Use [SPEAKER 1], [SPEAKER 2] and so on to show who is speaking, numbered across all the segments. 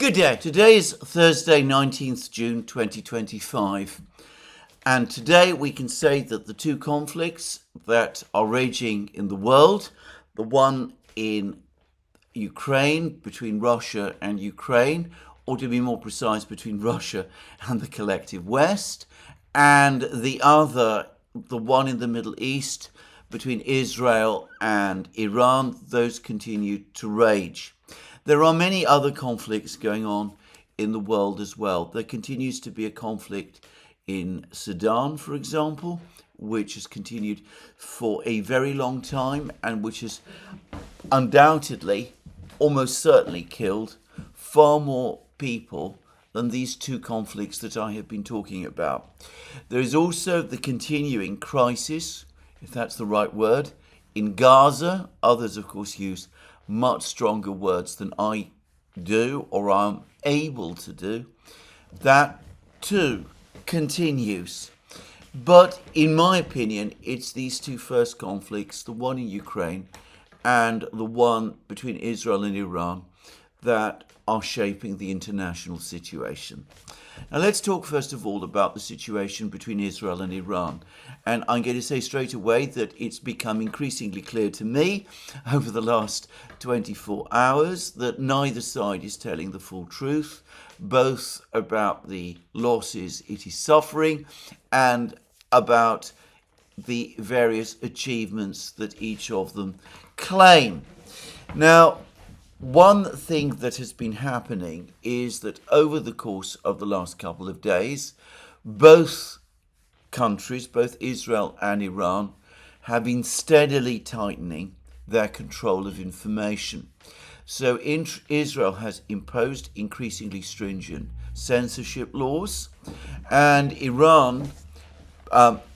[SPEAKER 1] Good day. Today is Thursday, 19th June 2025. And today we can say that the two conflicts that are raging in the world, the one in Ukraine, between Russia and Ukraine, or to be more precise, between Russia and the collective West, and the other, the one in the Middle East, between Israel and Iran, those continue to rage. There are many other conflicts going on in the world as well. There continues to be a conflict in Sudan, for example, which has continued for a very long time and which has undoubtedly, almost certainly killed far more people than these two conflicts that I have been talking about. There is also the continuing crisis, if that's the right word, in Gaza. Others, of course, use much stronger words than I do or I'm able to do. That too continues. But in my opinion, it's these two first conflicts, the one in Ukraine and the one between Israel and Iran, that are shaping the international situation. Now let's talk first of all about the situation between Israel and Iran. And I'm going to say straight away that it's become increasingly clear to me over the last 24 hours that neither side is telling the full truth, both about the losses it is suffering and about the various achievements that each of them claim. Now, one thing that has been happening is that over the course of the last couple of days, both countries, both Israel and Iran, have been steadily tightening their control of information. So Israel has imposed increasingly stringent censorship laws, and Iran,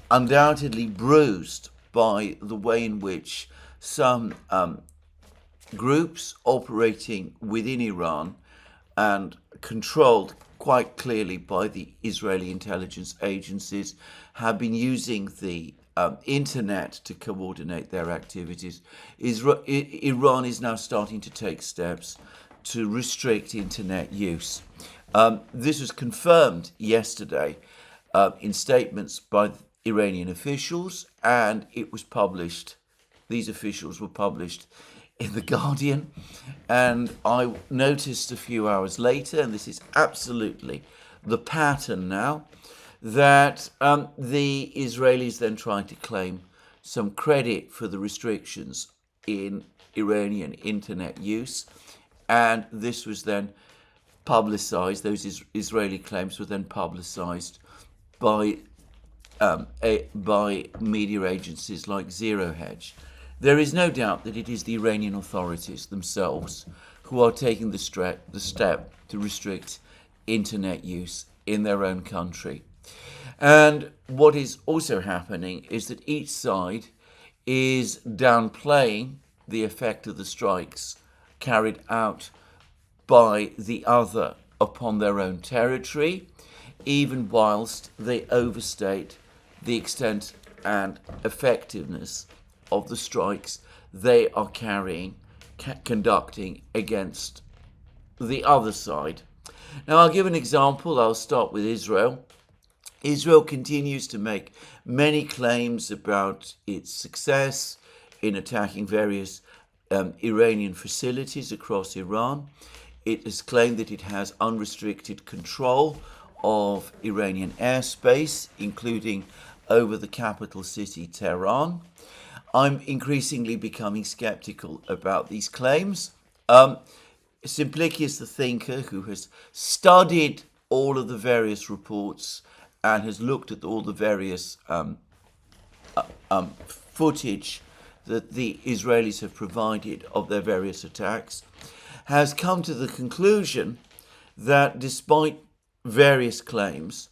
[SPEAKER 1] undoubtedly bruised by the way in which some groups operating within Iran and controlled quite clearly by the Israeli intelligence agencies have been using the internet to coordinate their activities. Iran is now starting to take steps to restrict internet use. This was confirmed yesterday in statements by Iranian officials, and it was published. These officials were published in The Guardian, and I noticed a few hours later, and this is absolutely the pattern now, that the Israelis then tried to claim some credit for the restrictions in Iranian internet use, and this was then publicized, those Israeli claims were then publicized by media agencies like Zero Hedge. There is no doubt that it is the Iranian authorities themselves who are taking the step to restrict internet use in their own country. And what is also happening is that each side is downplaying the effect of the strikes carried out by the other upon their own territory, even whilst they overstate the extent and effectiveness of the strikes they are conducting against the other side. Now, I'll give an example. I'll start with Israel. Israel continues to make many claims about its success in attacking various Iranian facilities across Iran. It has claimed that it has unrestricted control of Iranian airspace, including over the capital city, Tehran. I'm increasingly becoming skeptical about these claims. Simplicius, the thinker, who has studied all of the various reports and has looked at all the various footage that the Israelis have provided of their various attacks, has come to the conclusion that despite various claims,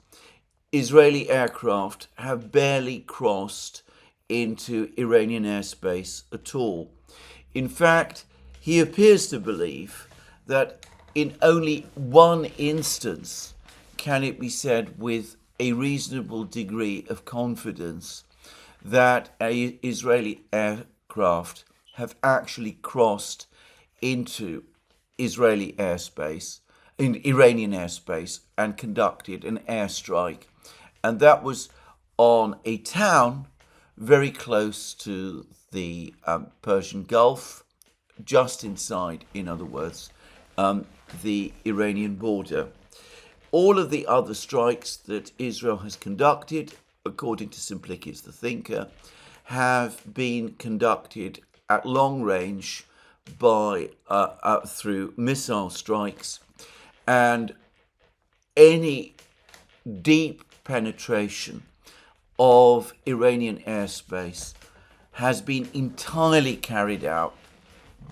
[SPEAKER 1] Israeli aircraft have barely crossed into Iranian airspace at all. In fact, he appears to believe that in only one instance can it be said with a reasonable degree of confidence that Israeli aircraft have actually crossed into Israeli airspace, in Iranian airspace and conducted an airstrike. And that was on a town very close to the Persian Gulf, just inside, in other words, the Iranian border. All of the other strikes that Israel has conducted, according to Depletes the thinker, have been conducted at long range by through missile strikes, and any deep penetration of Iranian airspace has been entirely carried out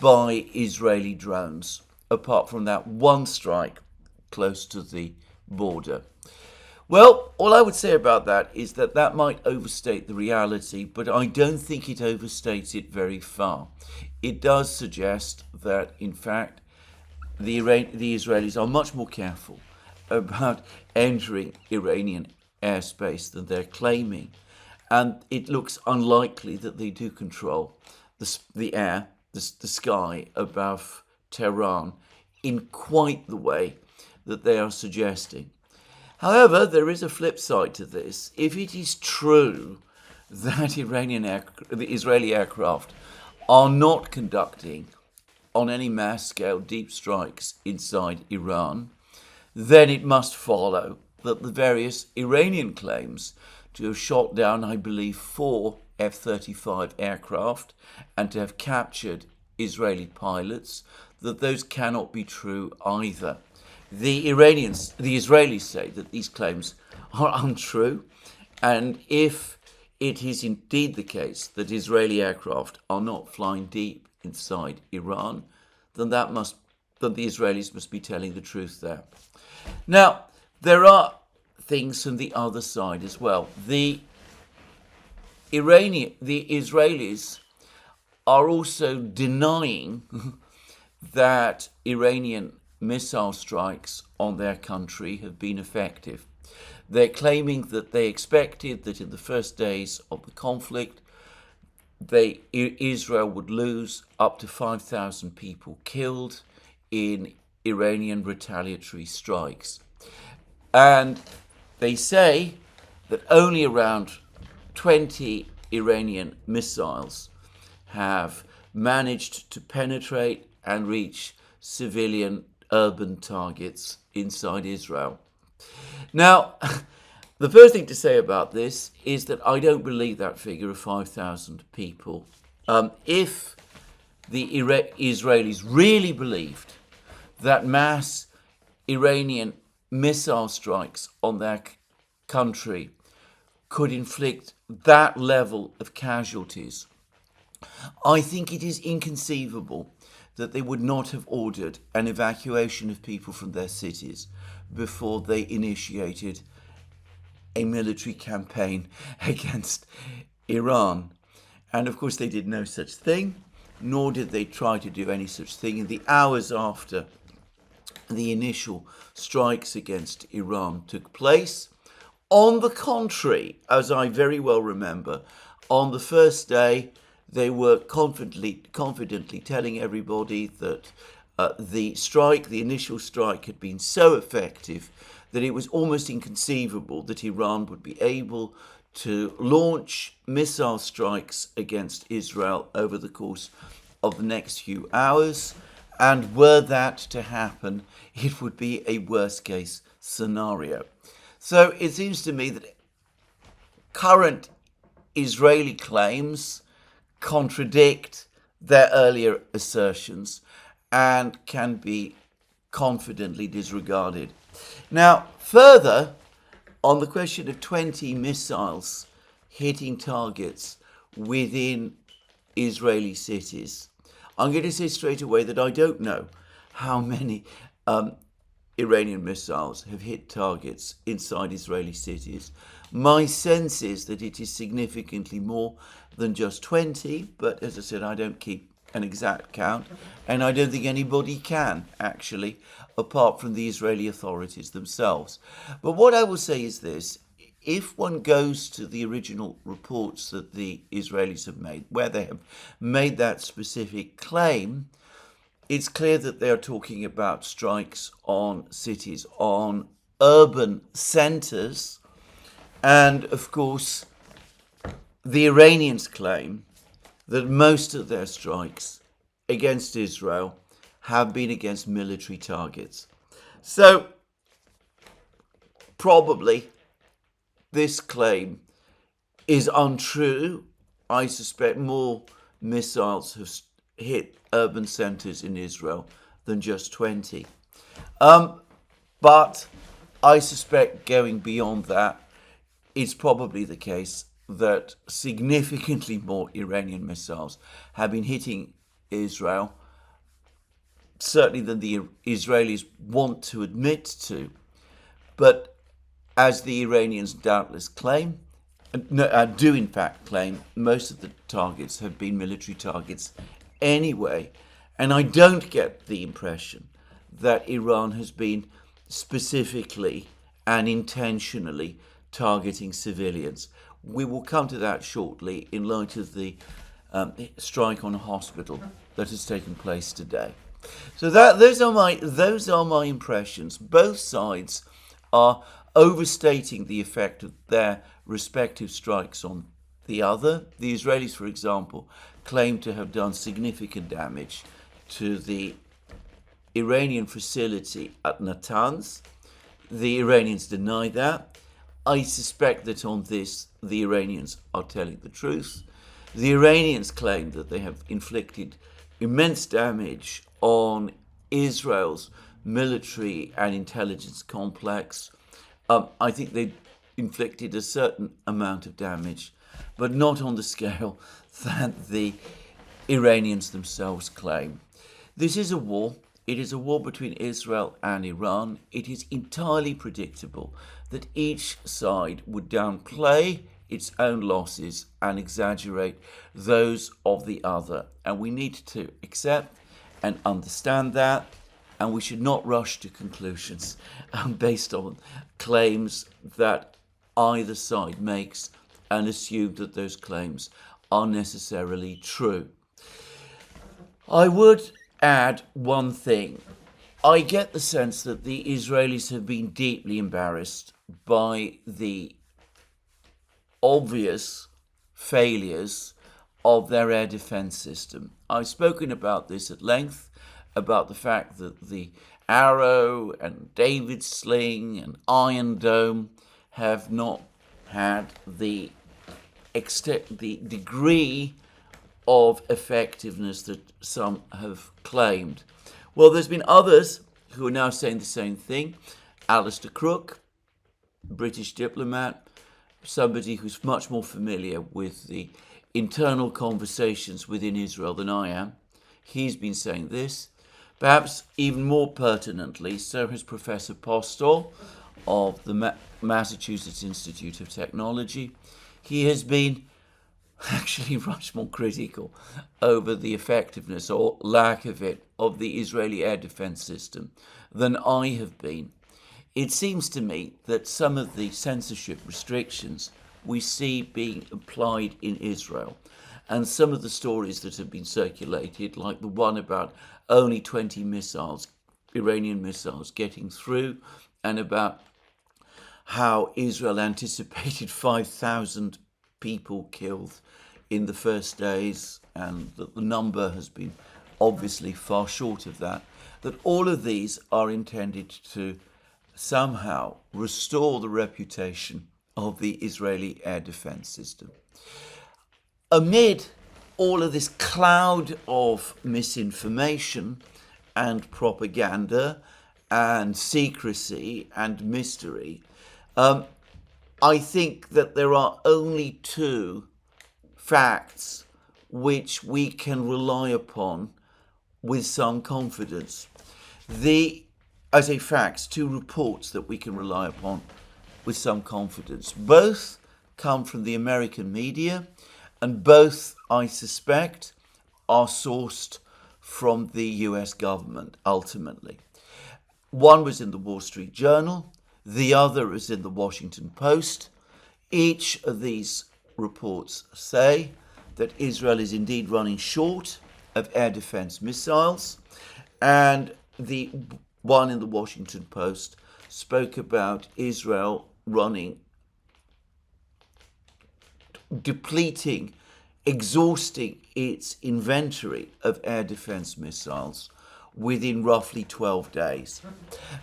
[SPEAKER 1] by Israeli drones, apart from that one strike close to the border. Well, all I would say about that is that that might overstate the reality, but I don't think it overstates it very far. It does suggest that, in fact, the Israelis are much more careful about entering Iranian airspace than they're claiming. And it looks unlikely that they do control the air, the sky above Tehran in quite the way that they are suggesting. However, there is a flip side to this. If it is true that the Israeli aircraft are not conducting on any mass scale deep strikes inside Iran, then it must follow that the various Iranian claims to have shot down, I believe, 4 F-35 aircraft and to have captured Israeli pilots, that those cannot be true either. The Israelis say that these claims are untrue, and if it is indeed the case that Israeli aircraft are not flying deep inside Iran, then the Israelis must be telling the truth there. Now, there are things from the other side as well. The Israelis are also denying that Iranian missile strikes on their country have been effective. They're claiming that they expected that in the first days of the conflict, Israel would lose up to 5,000 people killed in Iranian retaliatory strikes. And they say that only around 20 Iranian missiles have managed to penetrate and reach civilian urban targets inside Israel. Now, the first thing to say about this is that I don't believe that figure of 5,000 people. If the Israelis really believed that mass Iranian missile strikes on their country could inflict that level of casualties, I think it is inconceivable that they would not have ordered an evacuation of people from their cities before they initiated a military campaign against Iran. And of course they did no such thing, nor did they try to do any such thing in the hours after the initial strikes against Iran took place. On the contrary, as I very well remember, on the first day they were confidently telling everybody that the initial strike had been so effective that it was almost inconceivable that Iran would be able to launch missile strikes against Israel over the course of the next few hours. And were that to happen, it would be a worst-case scenario. So it seems to me that current Israeli claims contradict their earlier assertions and can be confidently disregarded. Now, further, on the question of 20 missiles hitting targets within Israeli cities, I'm going to say straight away that I don't know how many Iranian missiles have hit targets inside Israeli cities. My sense is that it is significantly more than just 20, but as I said, I don't keep an exact count, and I don't think anybody can, actually, apart from the Israeli authorities themselves. But what I will say is this: if one goes to the original reports that the Israelis have made, where they have made that specific claim, it's clear that they're talking about strikes on cities, on urban centres. And of course, the Iranians claim that most of their strikes against Israel have been against military targets. So, probably this claim is untrue. I suspect more missiles have hit urban centres in Israel than just 20. But I suspect going beyond that, it's probably the case that significantly more Iranian missiles have been hitting Israel, certainly than the Israelis want to admit to. But as the Iranians doubtless claim, do in fact claim, most of the targets have been military targets anyway. And I don't get the impression that Iran has been specifically and intentionally targeting civilians. We will come to that shortly in light of the strike on a hospital that has taken place today. So those are my impressions. Both sides are overstating the effect of their respective strikes on the other. The Israelis, for example, claim to have done significant damage to the Iranian facility at Natanz. The Iranians deny that. I suspect that on this, the Iranians are telling the truth. The Iranians claim that they have inflicted immense damage on Israel's military and intelligence complex. I think they inflicted a certain amount of damage, but not on the scale that the Iranians themselves claim. This is a war. It is a war between Israel and Iran. It is entirely predictable that each side would downplay its own losses and exaggerate those of the other. And we need to accept and understand that. And we should not rush to conclusions based on claims that either side makes and assume that those claims are necessarily true. I would add one thing. I get the sense that the Israelis have been deeply embarrassed by the obvious failures of their air defense system. I've spoken about this at length, about the fact that the Arrow and David Sling and Iron Dome have not had the degree of effectiveness that some have claimed. Well, there's been others who are now saying the same thing. Alistair Crook, British diplomat, somebody who's much more familiar with the internal conversations within Israel than I am. He's been saying this. Perhaps even more pertinently, so has Professor Postol of the Massachusetts Institute of Technology. He has been actually much more critical over the effectiveness or lack of it of the Israeli air defense system than I have been. It seems to me that some of the censorship restrictions we see being applied in Israel, and some of the stories that have been circulated, like the one about only 20 missiles, Iranian missiles, getting through, and about how Israel anticipated 5,000 people killed in the first days, and that the number has been obviously far short of that, that all of these are intended to somehow restore the reputation of the Israeli air defense system. Amid all of this cloud of misinformation and propaganda and secrecy and mystery, I think that there are only two facts which we can rely upon with some confidence. I say facts, two reports that we can rely upon with some confidence. Both come from the American media, and both, I suspect, are sourced from the US government, ultimately. One was in the Wall Street Journal, the other is in the Washington Post. Each of these reports say that Israel is indeed running short of air defense missiles, And the one in the Washington Post spoke about Israel depleting, exhausting its inventory of air defense missiles within roughly 12 days.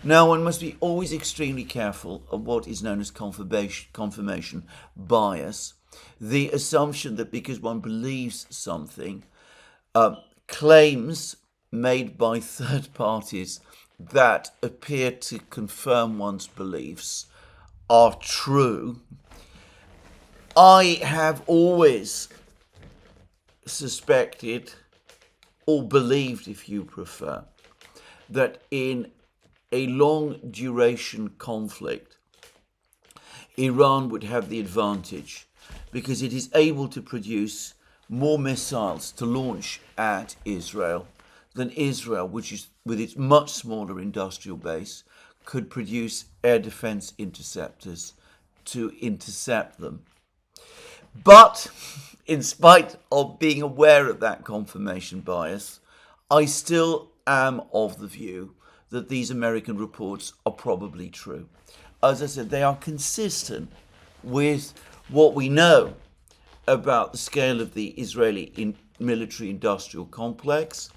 [SPEAKER 1] Now, one must be always extremely careful of what is known as confirmation bias, the assumption that because one believes something, claims made by third parties that appear to confirm one's beliefs are true. I have always suspected, or believed if you prefer, that in a long duration conflict, Iran would have the advantage because it is able to produce more missiles to launch at Israel than Israel, which is with its much smaller industrial base, could produce air defense interceptors to intercept them. But in spite of being aware of that confirmation bias, I still am of the view that these American reports are probably true. As I said, they are consistent with what we know about the scale of the Israeli military industrial complex,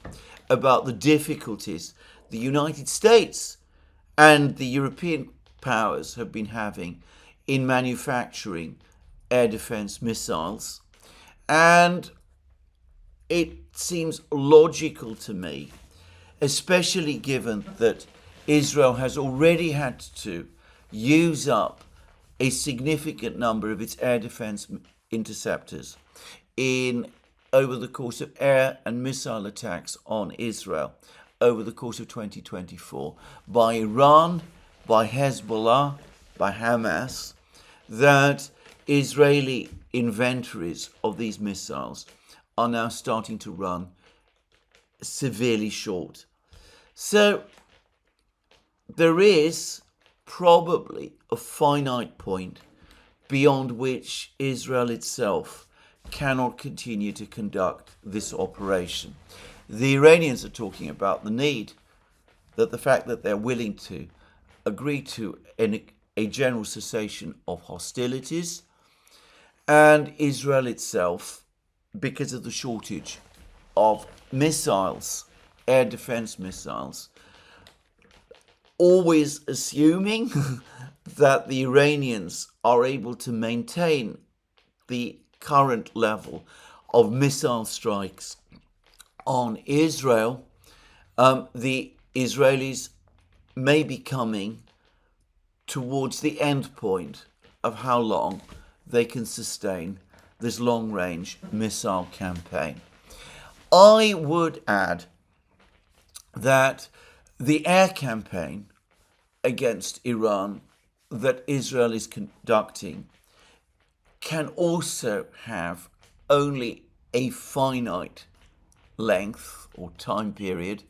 [SPEAKER 1] about the difficulties the United States and the European powers have been having in manufacturing air defense missiles. And it seems logical to me, especially given that Israel has already had to use up a significant number of its air defense interceptors over the course of air and missile attacks on Israel over the course of 2024 by Iran, by Hezbollah, by Hamas, that Israeli inventories of these missiles are now starting to run severely short. So there is probably a finite point beyond which Israel itself cannot continue to conduct this operation. The Iranians are talking about the fact that they're willing to agree to a general cessation of hostilities, and Israel itself, because of the shortage of missiles, air defense missiles, always assuming that the Iranians are able to maintain the current level of missile strikes on Israel, the Israelis may be coming towards the end point of how long they can sustain this long-range missile campaign. I would add that the air campaign against Iran that Israel is conducting can also have only a finite length or time period,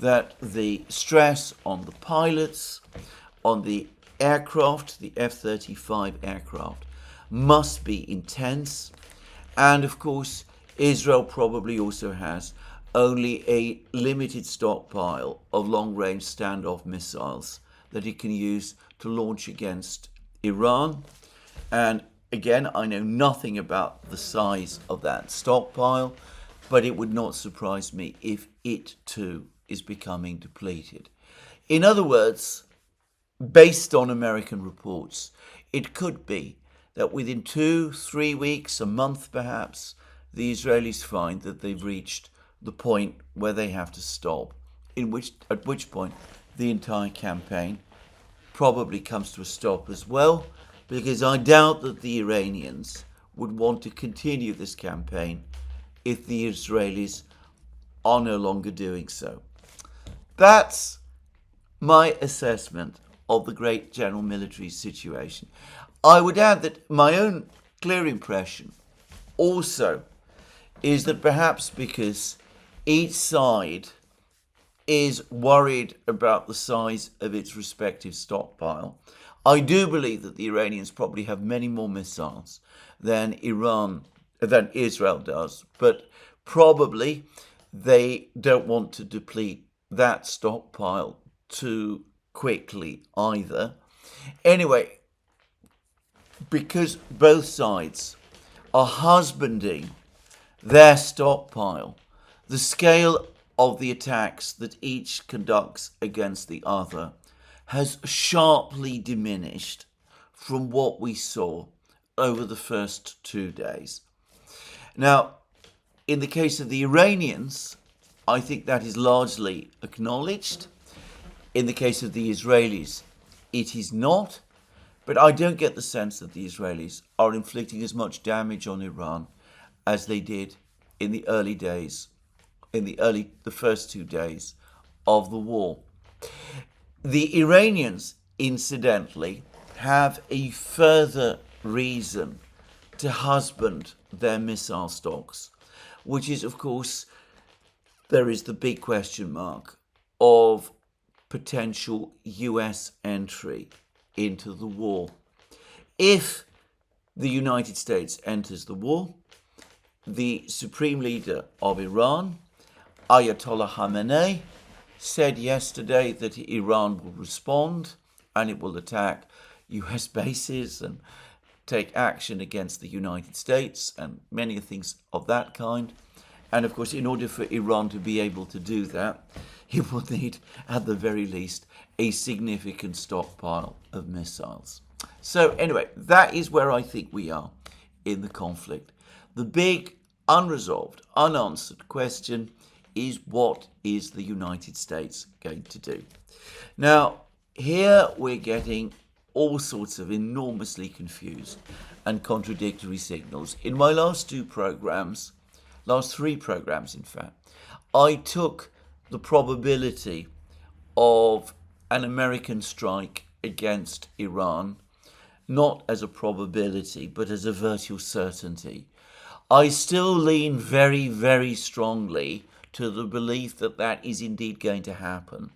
[SPEAKER 1] that the stress on the pilots, on the aircraft, the F-35 aircraft, must be intense. And of course, Israel probably also has only a limited stockpile of long-range standoff missiles that it can use to launch against Iran. And again, I know nothing about the size of that stockpile, but it would not surprise me if it too is becoming depleted. In other words, based on American reports, it could be that within 2-3 weeks, a month perhaps, the Israelis find that they've reached the point where they have to stop, at which point the entire campaign probably comes to a stop as well, because I doubt that the Iranians would want to continue this campaign if the Israelis are no longer doing so. That's my assessment of the great general military situation. I would add that my own clear impression also is that perhaps because each side is worried about the size of its respective stockpile, I do believe that the Iranians probably have many more missiles than Israel does, but probably they don't want to deplete that stockpile too quickly either. Anyway, because both sides are husbanding their stockpile, the scale of the attacks that each conducts against the other has sharply diminished from what we saw over the first 2 days. Now, in the case of the Iranians, I think that is largely acknowledged. In the case of the Israelis, it is not. But I don't get the sense that the Israelis are inflicting as much damage on Iran as they did in the early days, the first 2 days of the war. The Iranians, incidentally, have a further reason to husband their missile stocks, which is, of course, there is the big question mark of potential US entry into the war. If the United States enters the war, the supreme leader of Iran, Ayatollah Khamenei, said yesterday that Iran will respond and it will attack US bases and take action against the United States and many things of that kind. And of course, in order for Iran to be able to do that, it will need, at the very least, a significant stockpile of missiles. So anyway, that is where I think we are in the conflict. The big, unresolved, unanswered question is, what is the United States going to do? Now, here we're getting all sorts of enormously confused and contradictory signals. In my last three programs, in fact, I took the probability of an American strike against Iran not as a probability, but as a virtual certainty. I still lean very, very strongly to the belief that that is indeed going to happen,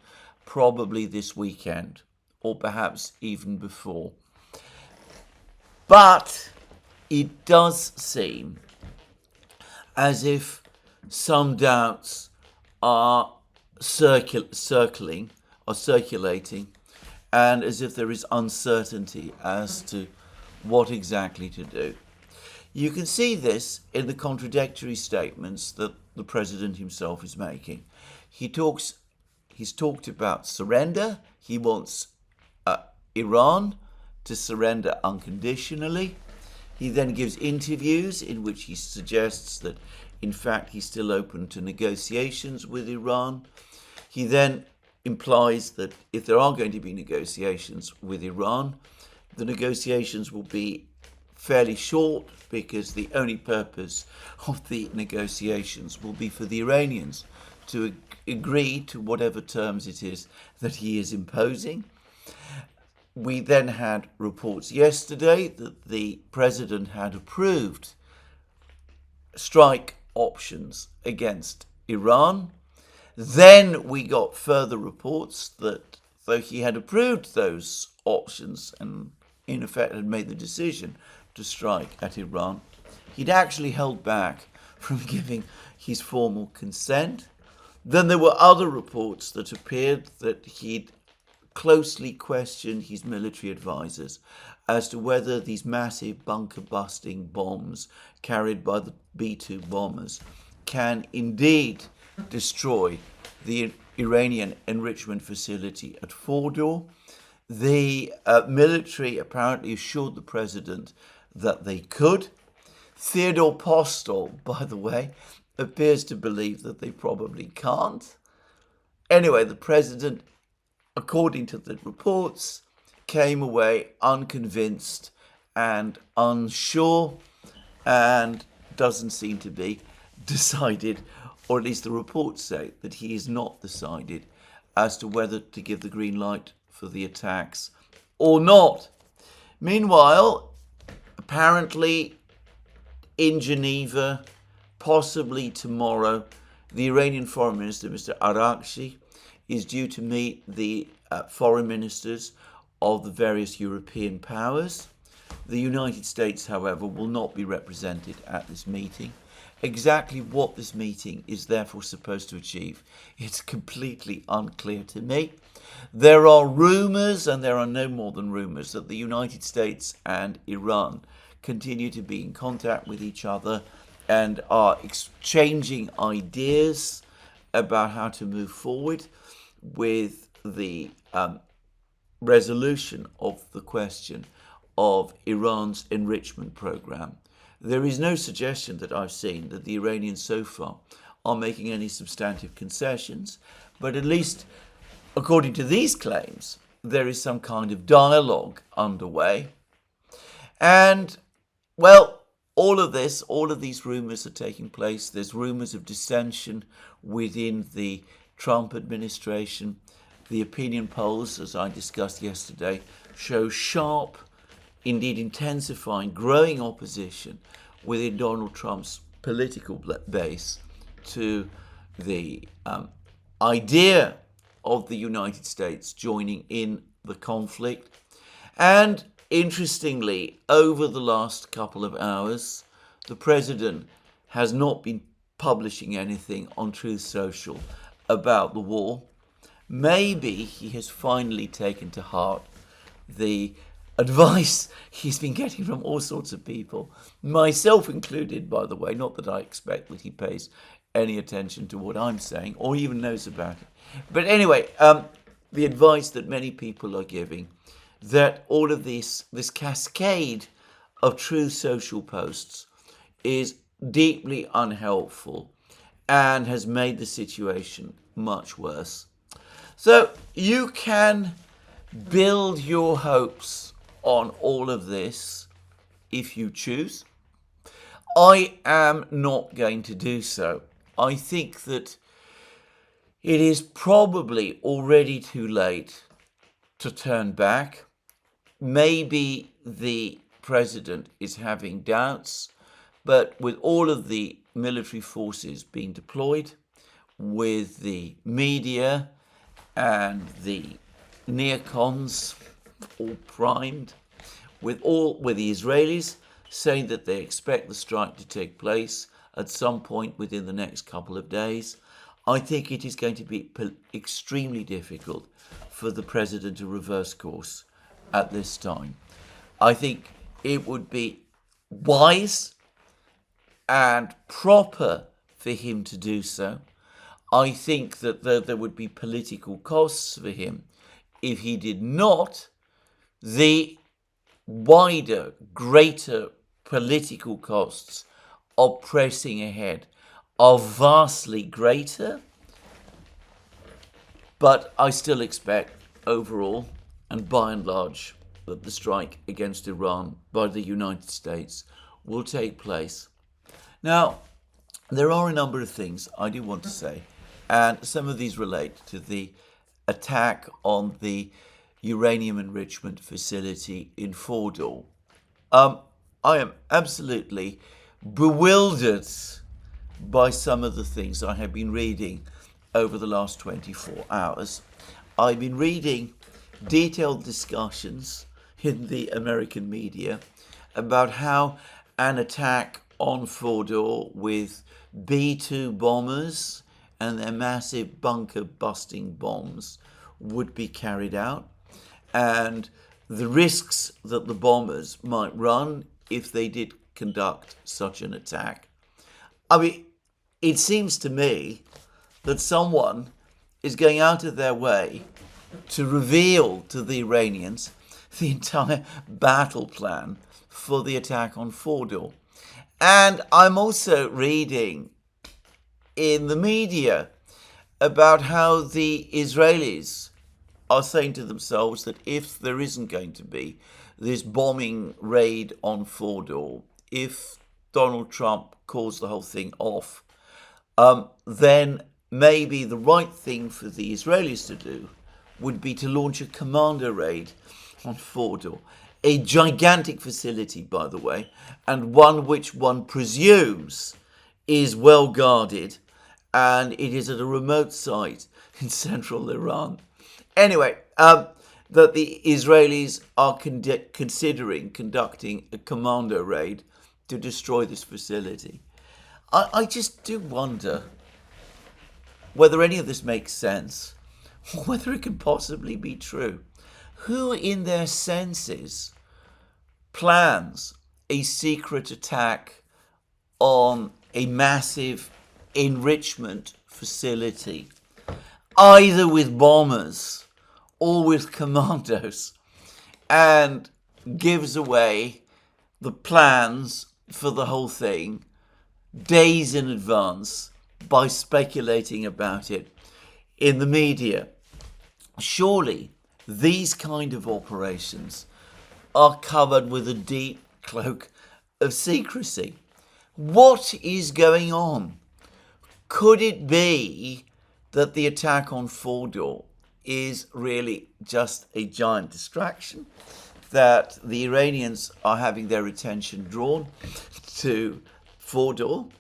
[SPEAKER 1] probably this weekend, or perhaps even before. But it does seem as if some doubts are circulating, and as if there is uncertainty as to what exactly to do. You can see this in the contradictory statements that the president himself is making. He's talked about surrender. He wants Iran to surrender unconditionally. He then gives interviews in which he suggests that, in fact, he's still open to negotiations with Iran. He then implies that if there are going to be negotiations with Iran, the negotiations will be fairly short, because the only purpose of the negotiations will be for the Iranians to agree to whatever terms it is that he is imposing. We then had reports yesterday that the president had approved strike options against Iran. Then we got further reports that though he had approved those options and in effect had made the decision to strike at Iran, he'd actually held back from giving his formal consent. Then there were other reports that appeared that he'd closely questioned his military advisors as to whether these massive bunker-busting bombs carried by the B-2 bombers can indeed destroy the Iranian enrichment facility at Fordow. The military apparently assured the president that they could. Theodore Postel, by the way, appears to believe that they probably can't. Anyway, the president, according to the reports, came away unconvinced and unsure, and doesn't seem to be decided, or at least the reports say that he is not decided as to whether to give the green light for the attacks or not. Meanwhile, apparently in Geneva, possibly tomorrow, the Iranian Foreign Minister, Mr. Arakchi, is due to meet the foreign ministers of the various European powers. The United States, however, will not be represented at this meeting. exactly what this meeting is therefore supposed to achieve. It's completely unclear to me. There are rumours, and there are no more than rumours, that the United States and Iran continue to be in contact with each other and are exchanging ideas about how to move forward with the resolution of the question of Iran's enrichment program. There is no suggestion that I've seen that the Iranians so far are making any substantive concessions, but at least according to these claims, there is some kind of dialogue underway. And, well, all of these rumours are taking place. There's rumours of dissension within the Trump administration. The opinion polls, as I discussed yesterday, show sharp, indeed intensifying, growing opposition within Donald Trump's political base to the idea of the United States joining in the conflict. And interestingly, over the last couple of hours, the president has not been publishing anything on Truth Social about the war. Maybe he has finally taken to heart the advice he's been getting from all sorts of people, myself included, by the way. Not that I expect that he pays any attention to what I'm saying or even knows about it. But anyway, the advice that many people are giving, that all of this cascade of true social posts is deeply unhelpful and has made the situation much worse. So you can build your hopes on all of this if you choose. I am not going to do so. I think that it is probably already too late to turn back. Maybe the president is having doubts, but with all of the military forces being deployed, with the media and the neocons all primed, with the Israelis saying that they expect the strike to take place at some point within the next couple of days, I think it is going to be extremely difficult for the president to reverse course at this time. I think it would be wise and proper for him to do so. I think that there would be political costs for him if he did not. The wider, greater political costs of pressing ahead are vastly greater, but I still expect overall and by and large that the strike against Iran by the United States will take place. Now, there are a number of things I do want to say, and some of these relate to the attack on the uranium enrichment facility in Fordow. I am absolutely bewildered by some of the things I have been reading over the last 24 hours. I've been reading detailed discussions in the American media about how an attack on Fordow with B-2 bombers and their massive bunker-busting bombs would be carried out, and the risks that the bombers might run if they did conduct such an attack. I mean, it seems to me that someone is going out of their way to reveal to the Iranians the entire battle plan for the attack on Fordow. And I'm also reading in the media about how the Israelis are saying to themselves that if there isn't going to be this bombing raid on Fordow, if Donald Trump calls the whole thing off, then maybe the right thing for the Israelis to do would be to launch a commando raid on Fordow, a gigantic facility, by the way, and one which one presumes is well guarded, and it is at a remote site in central Iran. Anyway, that the Israelis are considering conducting a commando raid to destroy this facility. I just do wonder whether any of this makes sense, or whether it can possibly be true. Who in their senses plans a secret attack on a massive enrichment facility, either with bombers or with commandos, and gives away the plans for the whole thing days in advance by speculating about it in the media? Surely these kind of operations are covered with a deep cloak of secrecy. What is going on? Could it be that the attack on Fordow is really just a giant distraction, that the Iranians are having their attention drawn to Fordow,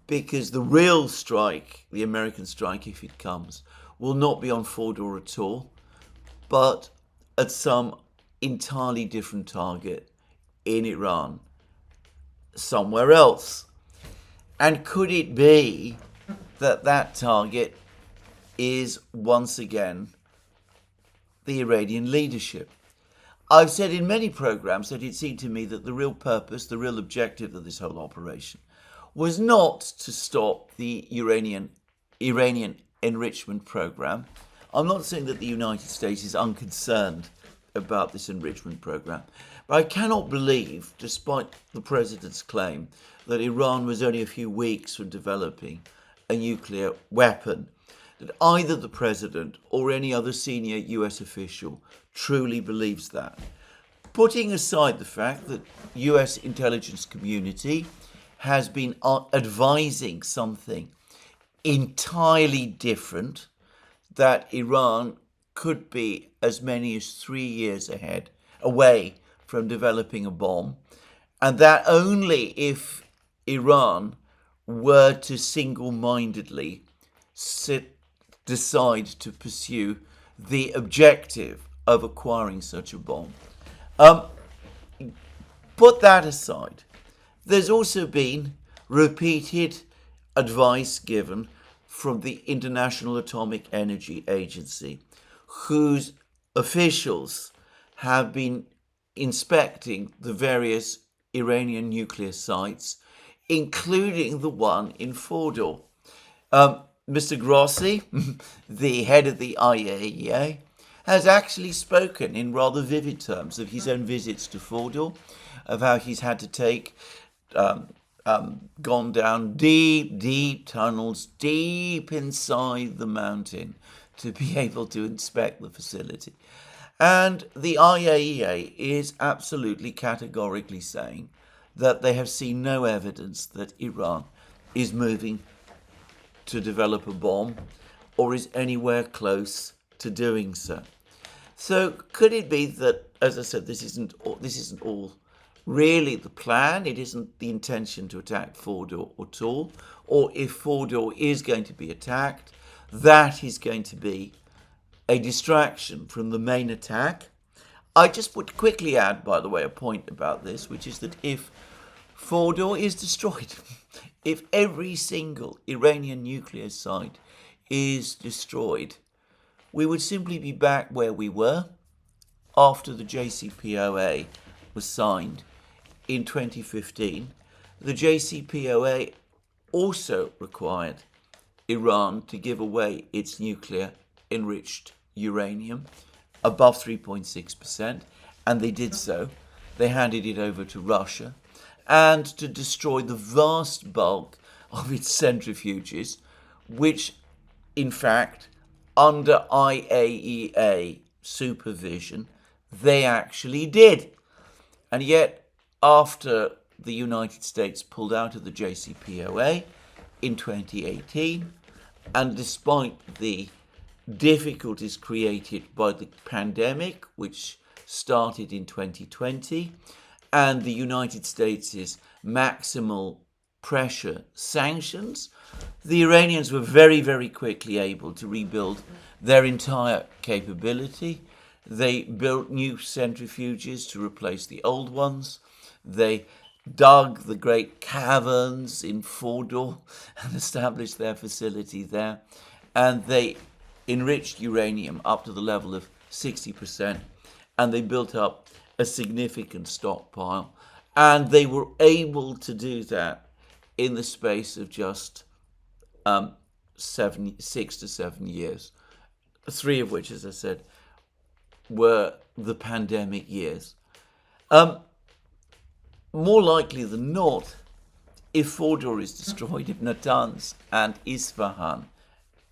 [SPEAKER 1] because the real strike, the American strike, if it comes, will not be on Fordow at all, but at some entirely different target in Iran, somewhere else? And could it be that that target is once again the Iranian leadership? I've said in many programs that it seemed to me that the real purpose, the real objective of this whole operation was not to stop the Iranian enrichment program. I'm not saying that the United States is unconcerned about this enrichment program, but I cannot believe, despite the president's claim that Iran was only a few weeks from developing a nuclear weapon, that either the president or any other senior US official truly believes that. Putting aside the fact that US intelligence community has been advising something entirely different, that Iran could be as many as 3 years away from developing a bomb, and that only if Iran were to single-mindedly decide to pursue the objective of acquiring such a bomb. Put that aside. There's also been repeated advice given from the International Atomic Energy Agency, whose officials have been inspecting the various Iranian nuclear sites, including the one in Fordow. Mr. Grossi, the head of the IAEA, has actually spoken in rather vivid terms of his own visits to Fordow, of how he's had to take gone down deep tunnels, deep inside the mountain to be able to inspect the facility. And the IAEA is absolutely categorically saying that they have seen no evidence that Iran is moving to develop a bomb or is anywhere close to doing so. So could it be that, as I said, this isn't all really the plan? It isn't the intention to attack Fordow at all. Or if Fordow is going to be attacked, that is going to be a distraction from the main attack. I just would quickly add, by the way, a point about this, which is that if Fordow is destroyed, if every single Iranian nuclear site is destroyed, we would simply be back where we were after the JCPOA was signed in 2015. The JCPOA also required Iran to give away its nuclear enriched uranium above 3.6%, and they did so. They handed it over to Russia, and to destroy the vast bulk of its centrifuges, which, in fact, under IAEA supervision, they actually did. And yet, after the United States pulled out of the JCPOA in 2018, and despite the difficulties created by the pandemic, which started in 2020, and the United States' maximal pressure sanctions, the Iranians were very, very quickly able to rebuild their entire capability. They built new centrifuges to replace the old ones. They dug the great caverns in Fordow and established their facility there. And they enriched uranium up to the level of 60%. And they built up a significant stockpile. And they were able to do that in the space of just 6 to 7 years. 3 of which, as I said, were the pandemic years. More likely than not, if Fordow is destroyed, if Natanz and Isfahan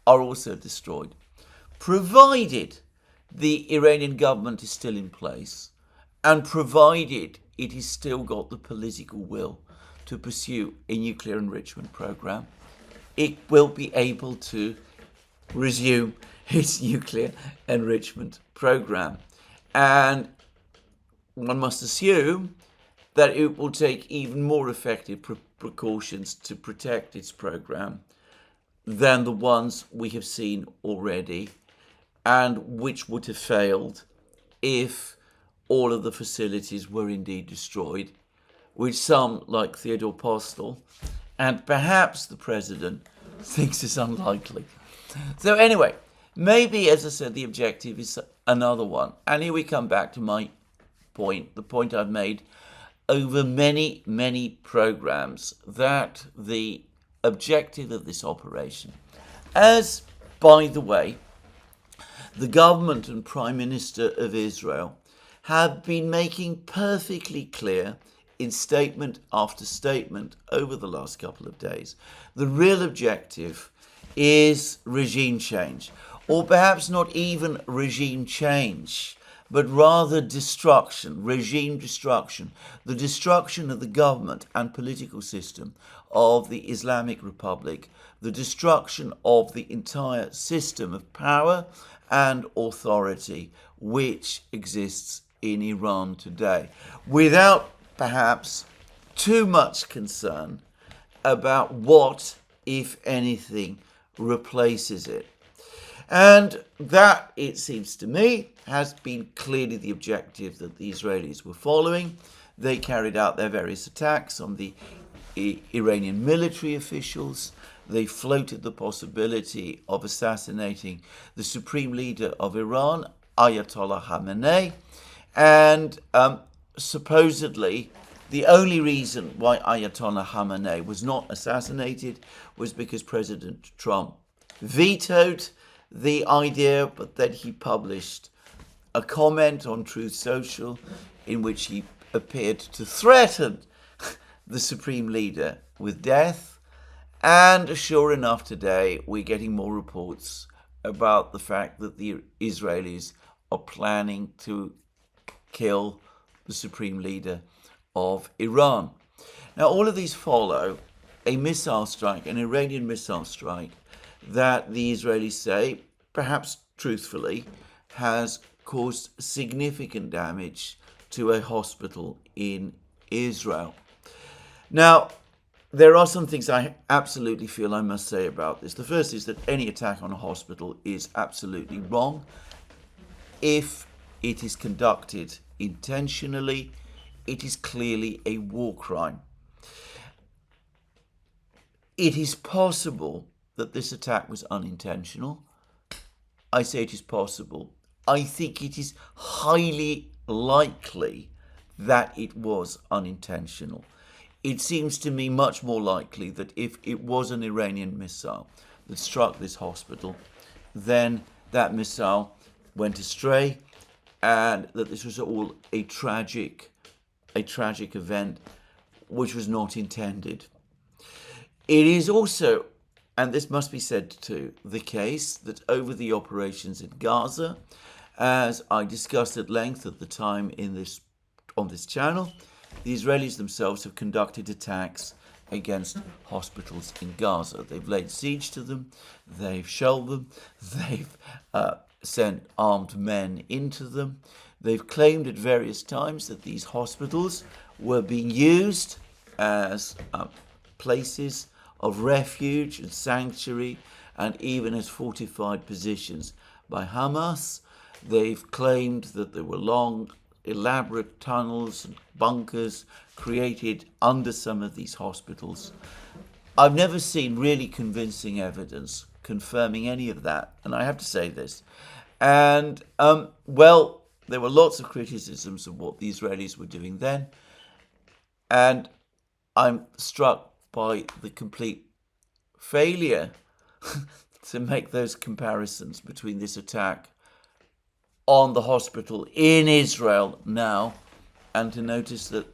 [SPEAKER 1] are also destroyed, provided the Iranian government is still in place, and provided it has still got the political will to pursue a nuclear enrichment program, it will be able to resume its nuclear enrichment program. And one must assume that it will take even more effective precautions to protect its program than the ones we have seen already, and which would have failed if all of the facilities were indeed destroyed, which some, like Theodore Postel, and perhaps the president, thinks is unlikely. So anyway, maybe, as I said, the objective is another one. And here we come back to my point, the point I've made over many, many programs, that the objective of this operation, as, by the way, the government and Prime Minister of Israel have been making perfectly clear in statement after statement over the last couple of days, the real objective is regime change, or perhaps not even regime change, but rather destruction, regime destruction, the destruction of the government and political system of the Islamic Republic, the destruction of the entire system of power and authority which exists in Iran today, without perhaps too much concern about what, if anything, replaces it. And that, it seems to me, has been clearly the objective that the Israelis were following. They carried out their various attacks on the Iranian military officials. They floated the possibility of assassinating the supreme leader of Iran, Ayatollah Khamenei. And supposedly, the only reason why Ayatollah Khamenei was not assassinated was because President Trump vetoed the idea, but then he published a comment on Truth Social in which he appeared to threaten the supreme leader with death. And sure enough, today we're getting more reports about the fact that the Israelis are planning to kill the supreme leader of Iran. Now, all of these follow a missile strike, an Iranian missile strike, that the Israelis say, perhaps truthfully, has caused significant damage to a hospital in Israel. Now, there are some things I absolutely feel I must say about this. The first is that any attack on a hospital is absolutely wrong. If it is conducted intentionally, it is clearly a war crime. It is possible that this attack was unintentional. I say it is possible. I think it is highly likely that it was unintentional. It seems to me much more likely that if it was an Iranian missile that struck this hospital, then that missile went astray, and that this was all a tragic event which was not intended. It is also, and this must be said too, the case that over the operations in Gaza, as I discussed at length at the time on this channel, the Israelis themselves have conducted attacks against hospitals in Gaza. They've laid siege to them, they've shelled them, they've sent armed men into them. They've claimed at various times that these hospitals were being used as places of refuge and sanctuary, and even as fortified positions by Hamas. They've claimed that there were long elaborate tunnels and bunkers created under some of these hospitals. I've never seen really convincing evidence confirming any of that, and I have to say this. And, well, there were lots of criticisms of what the Israelis were doing then, and I'm struck by the complete failure to make those comparisons between this attack on the hospital in Israel now, and to notice that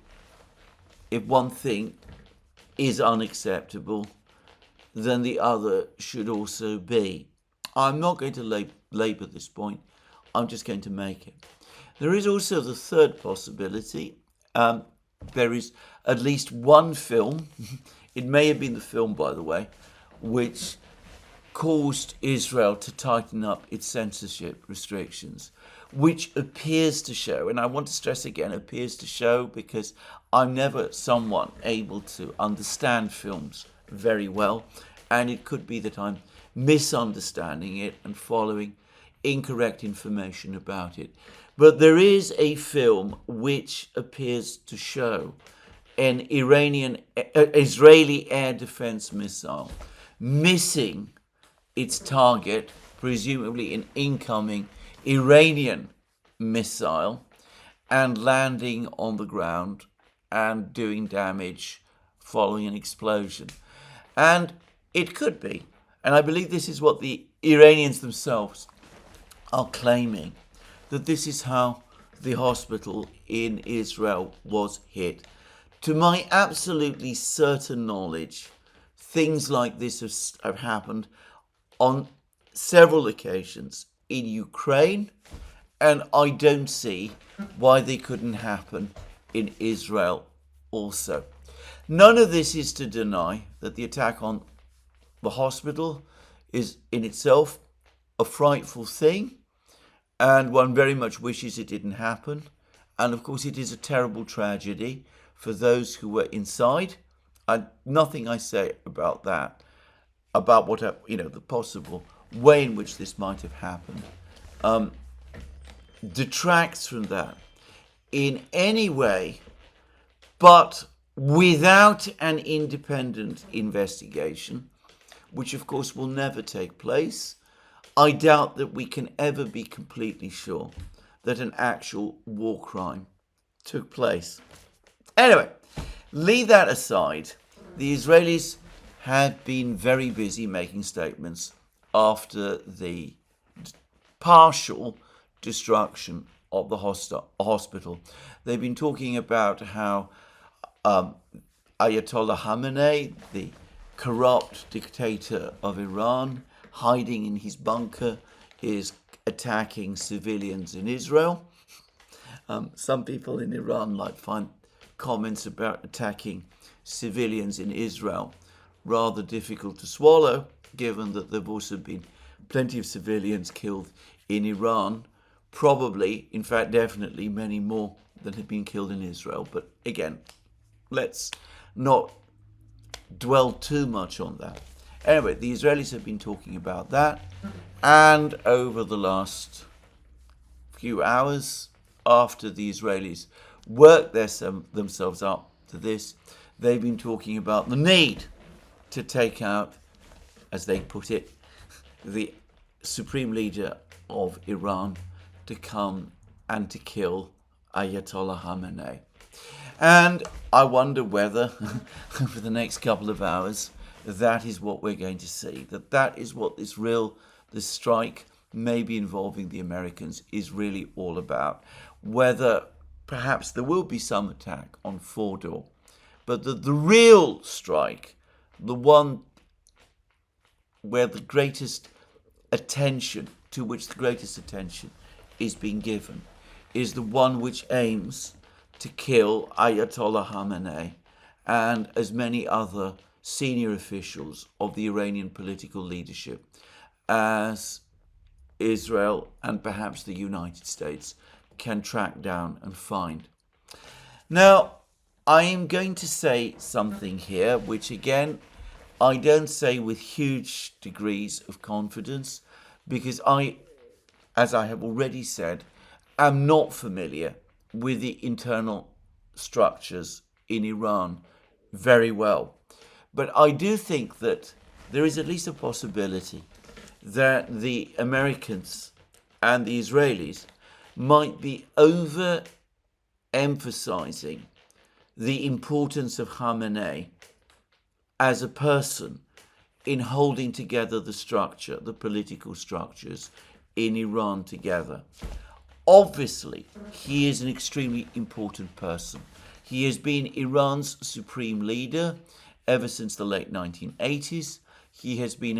[SPEAKER 1] if one thing is unacceptable, then the other should also be. I'm not going to labour this point. I'm just going to make it. There is also the third possibility. There is at least one film, it may have been the film, by the way, which caused Israel to tighten up its censorship restrictions, which appears to show, and I want to stress again, appears to show, because I'm never someone able to understand films very well, and it could be that I'm misunderstanding it and following incorrect information about it. But there is a film which appears to show an Israeli air defense missile missing its target, presumably an incoming Iranian missile, and landing on the ground and doing damage following an explosion. And it could be, and I believe this is what the Iranians themselves are claiming, that this is how the hospital in Israel was hit. To my absolutely certain knowledge, things like this have happened on several occasions in Ukraine, and I don't see why they couldn't happen in Israel also. None of this is to deny that the attack on the hospital is in itself a frightful thing, and one very much wishes it didn't happen. And of course it is a terrible tragedy for those who were inside, and nothing I say about that, about what, the possible way in which this might have happened, detracts from that in any way, but without an independent investigation, which of course will never take place. I doubt that we can ever be completely sure that an actual war crime took place. Anyway, leave that aside. The Israelis have been very busy making statements after the partial destruction of the hospital. They've been talking about how Ayatollah Khamenei, the corrupt dictator of Iran, hiding in his bunker, is attacking civilians in Israel. Some people in Iran find comments about attacking civilians in Israel rather difficult to swallow, given that there have also been plenty of civilians killed in Iran, probably, in fact, definitely many more than have been killed in Israel. But again, let's not dwell too much on that. Anyway, the Israelis have been talking about that, and over the last few hours, after the Israelis worked themselves up to this, they've been talking about the need to take out, as they put it, the supreme leader of Iran, to come and to kill Ayatollah Khamenei. And I wonder whether, over the next couple of hours, that is what we're going to see. That is what this strike, maybe involving the Americans, is really all about. Whether perhaps there will be some attack on Fordow, but the real strike, the one where the greatest attention, to which the greatest attention is being given, is the one which aims to kill Ayatollah Khamenei and as many other senior officials of the Iranian political leadership as Israel and perhaps the United States can track down and find. Now, I am going to say something here, which again, I don't say with huge degrees of confidence, because I, as I have already said, am not familiar with the internal structures in Iran very well. But I do think that there is at least a possibility that the Americans and the Israelis might be overemphasizing the importance of Khamenei as a person in holding together the structure, the political structures in Iran together. Obviously, he is an extremely important person. He has been Iran's supreme leader ever since the late 1980s. He has been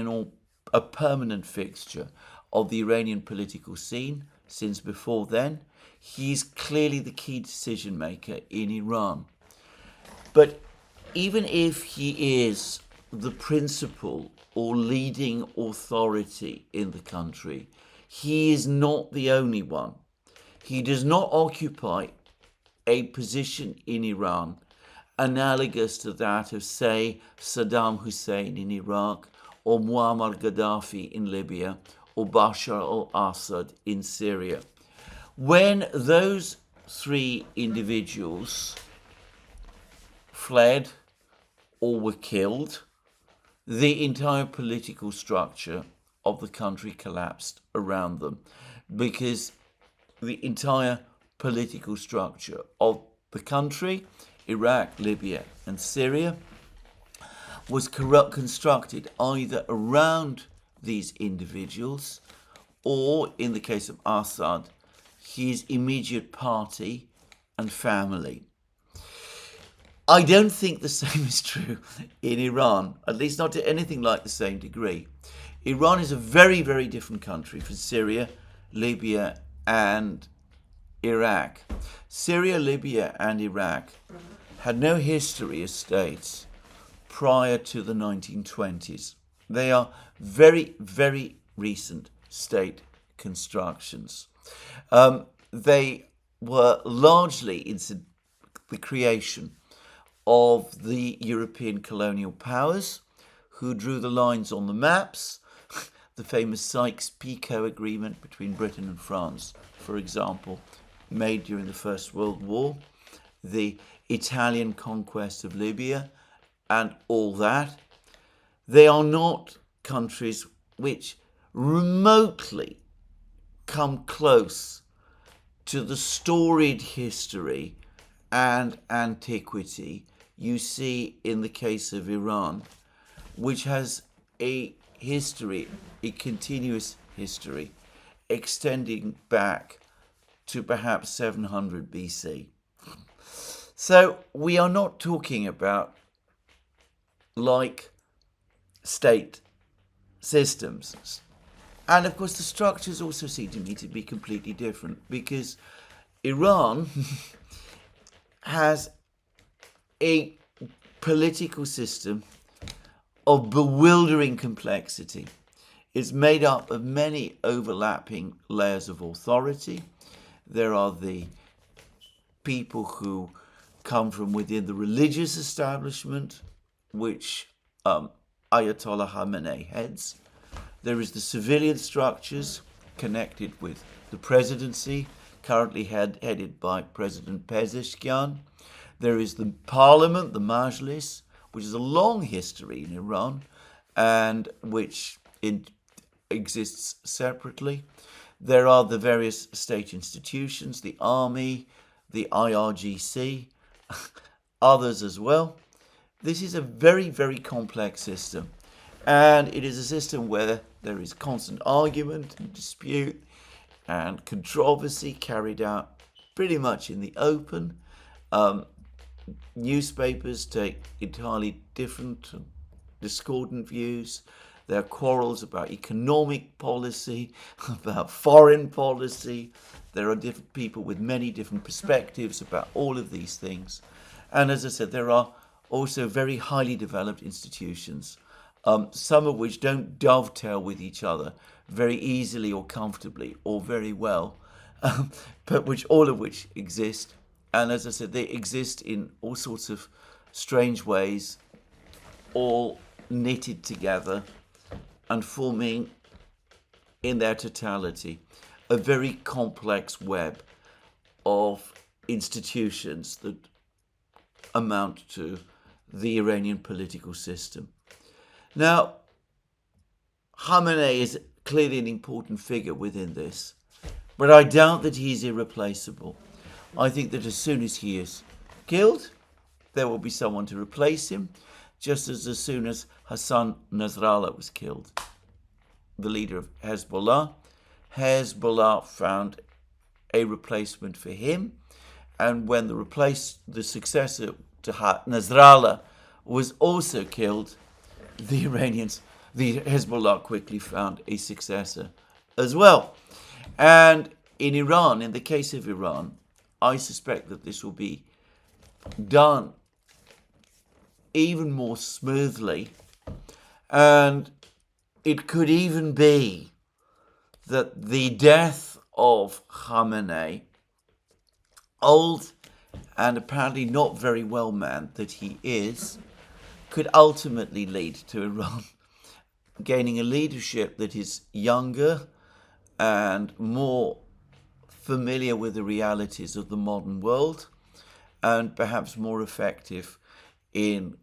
[SPEAKER 1] a permanent fixture of the Iranian political scene since before then. He's clearly the key decision maker in Iran. But even if he is the principal or leading authority in the country, he is not the only one. He does not occupy a position in Iran analogous to that of, say, Saddam Hussein in Iraq, or Muammar Gaddafi in Libya, or Bashar al-Assad in Syria. When those three individuals fled or were killed, the entire political structure of the country collapsed around them, because the entire political structure of the country, Iraq, Libya, and Syria, was constructed either around these individuals or, in the case of Assad, his immediate party and family. I don't think the same is true in Iran, at least not to anything like the same degree. Iran is a very, very different country from Syria, Libya, and Iraq. Syria, Libya, and Iraq had no history as states prior to the 1920s. They are very, very recent state constructions. They were largely the creation of the European colonial powers, who drew the lines on the maps. The famous Sykes-Picot Agreement between Britain and France, for example, made during the First World War, the Italian conquest of Libya, and all that. They are not countries which remotely come close to the storied history and antiquity you see in the case of Iran, which has a history, a continuous history, extending back to perhaps 700 BC. So we are not talking about like state systems. And of course the structures also seem to me to be completely different, because Iran has a political system of bewildering complexity. It's made up of many overlapping layers of authority. There are the people who come from within the religious establishment, which Ayatollah Khamenei heads. There is the civilian structures connected with the presidency, currently headed by President Pezeshkian. There is the parliament, the Majlis, which is a long history in Iran and which exists separately. There are the various state institutions, the army, the IRGC, others as well. This is a very, very complex system. And it is a system where there is constant argument and dispute and controversy carried out pretty much in the open. Newspapers take entirely different and discordant views. There are quarrels about economic policy, about foreign policy. There are different people with many different perspectives about all of these things. And as I said, there are also very highly developed institutions, some of which don't dovetail with each other very easily or comfortably or very well, but all of which exist. And as I said, they exist in all sorts of strange ways, all knitted together and forming in their totality a very complex web of institutions that amount to the Iranian political system. Now, Khamenei is clearly an important figure within this, but I doubt that he's irreplaceable. I think that as soon as he is killed, there will be someone to replace him, just as soon as Hassan Nasrallah was killed, the leader of Hezbollah. Hezbollah found a replacement for him, and when the successor to Nasrallah was also killed, the Hezbollah quickly found a successor as well. And in Iran, in the case of Iran, I suspect that this will be done even more smoothly, and it could even be that the death of Khamenei, old and apparently not very well manned that he is, could ultimately lead to Iran gaining a leadership that is younger and more familiar with the realities of the modern world, and perhaps more effective in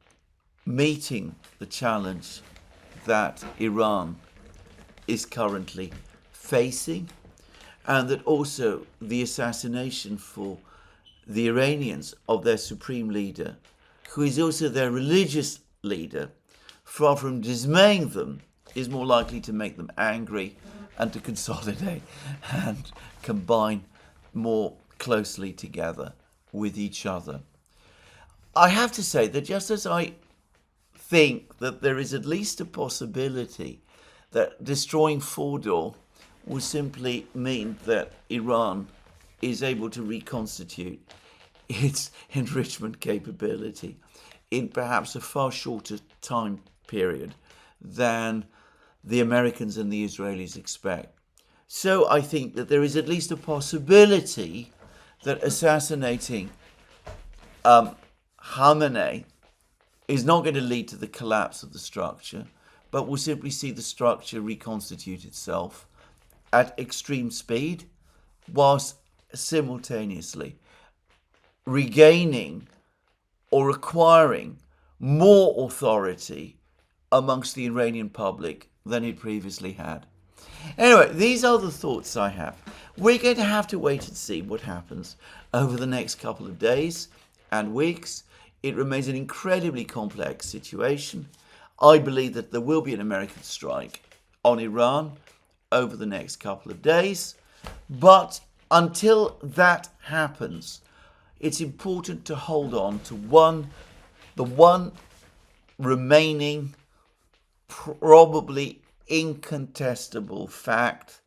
[SPEAKER 1] meeting the challenge that Iran is currently facing, and that also the assassination for the Iranians of their supreme leader, who is also their religious leader, far from dismaying them, is more likely to make them angry and to consolidate and combine more closely together with each other. I have to say that just as I think that there is at least a possibility that destroying Fordow will simply mean that Iran is able to reconstitute its enrichment capability in perhaps a far shorter time period than the Americans and the Israelis expect. So I think that there is at least a possibility that assassinating Khamenei is not going to lead to the collapse of the structure, but will simply see the structure reconstitute itself at extreme speed, whilst simultaneously regaining or acquiring more authority amongst the Iranian public than it previously had. Anyway, these are the thoughts I have. We're going to have to wait and see what happens over the next couple of days and weeks. It remains an incredibly complex situation. I believe that there will be an American strike on Iran over the next couple of days. But until that happens, it's important to hold on to the one remaining, probably incontestable fact,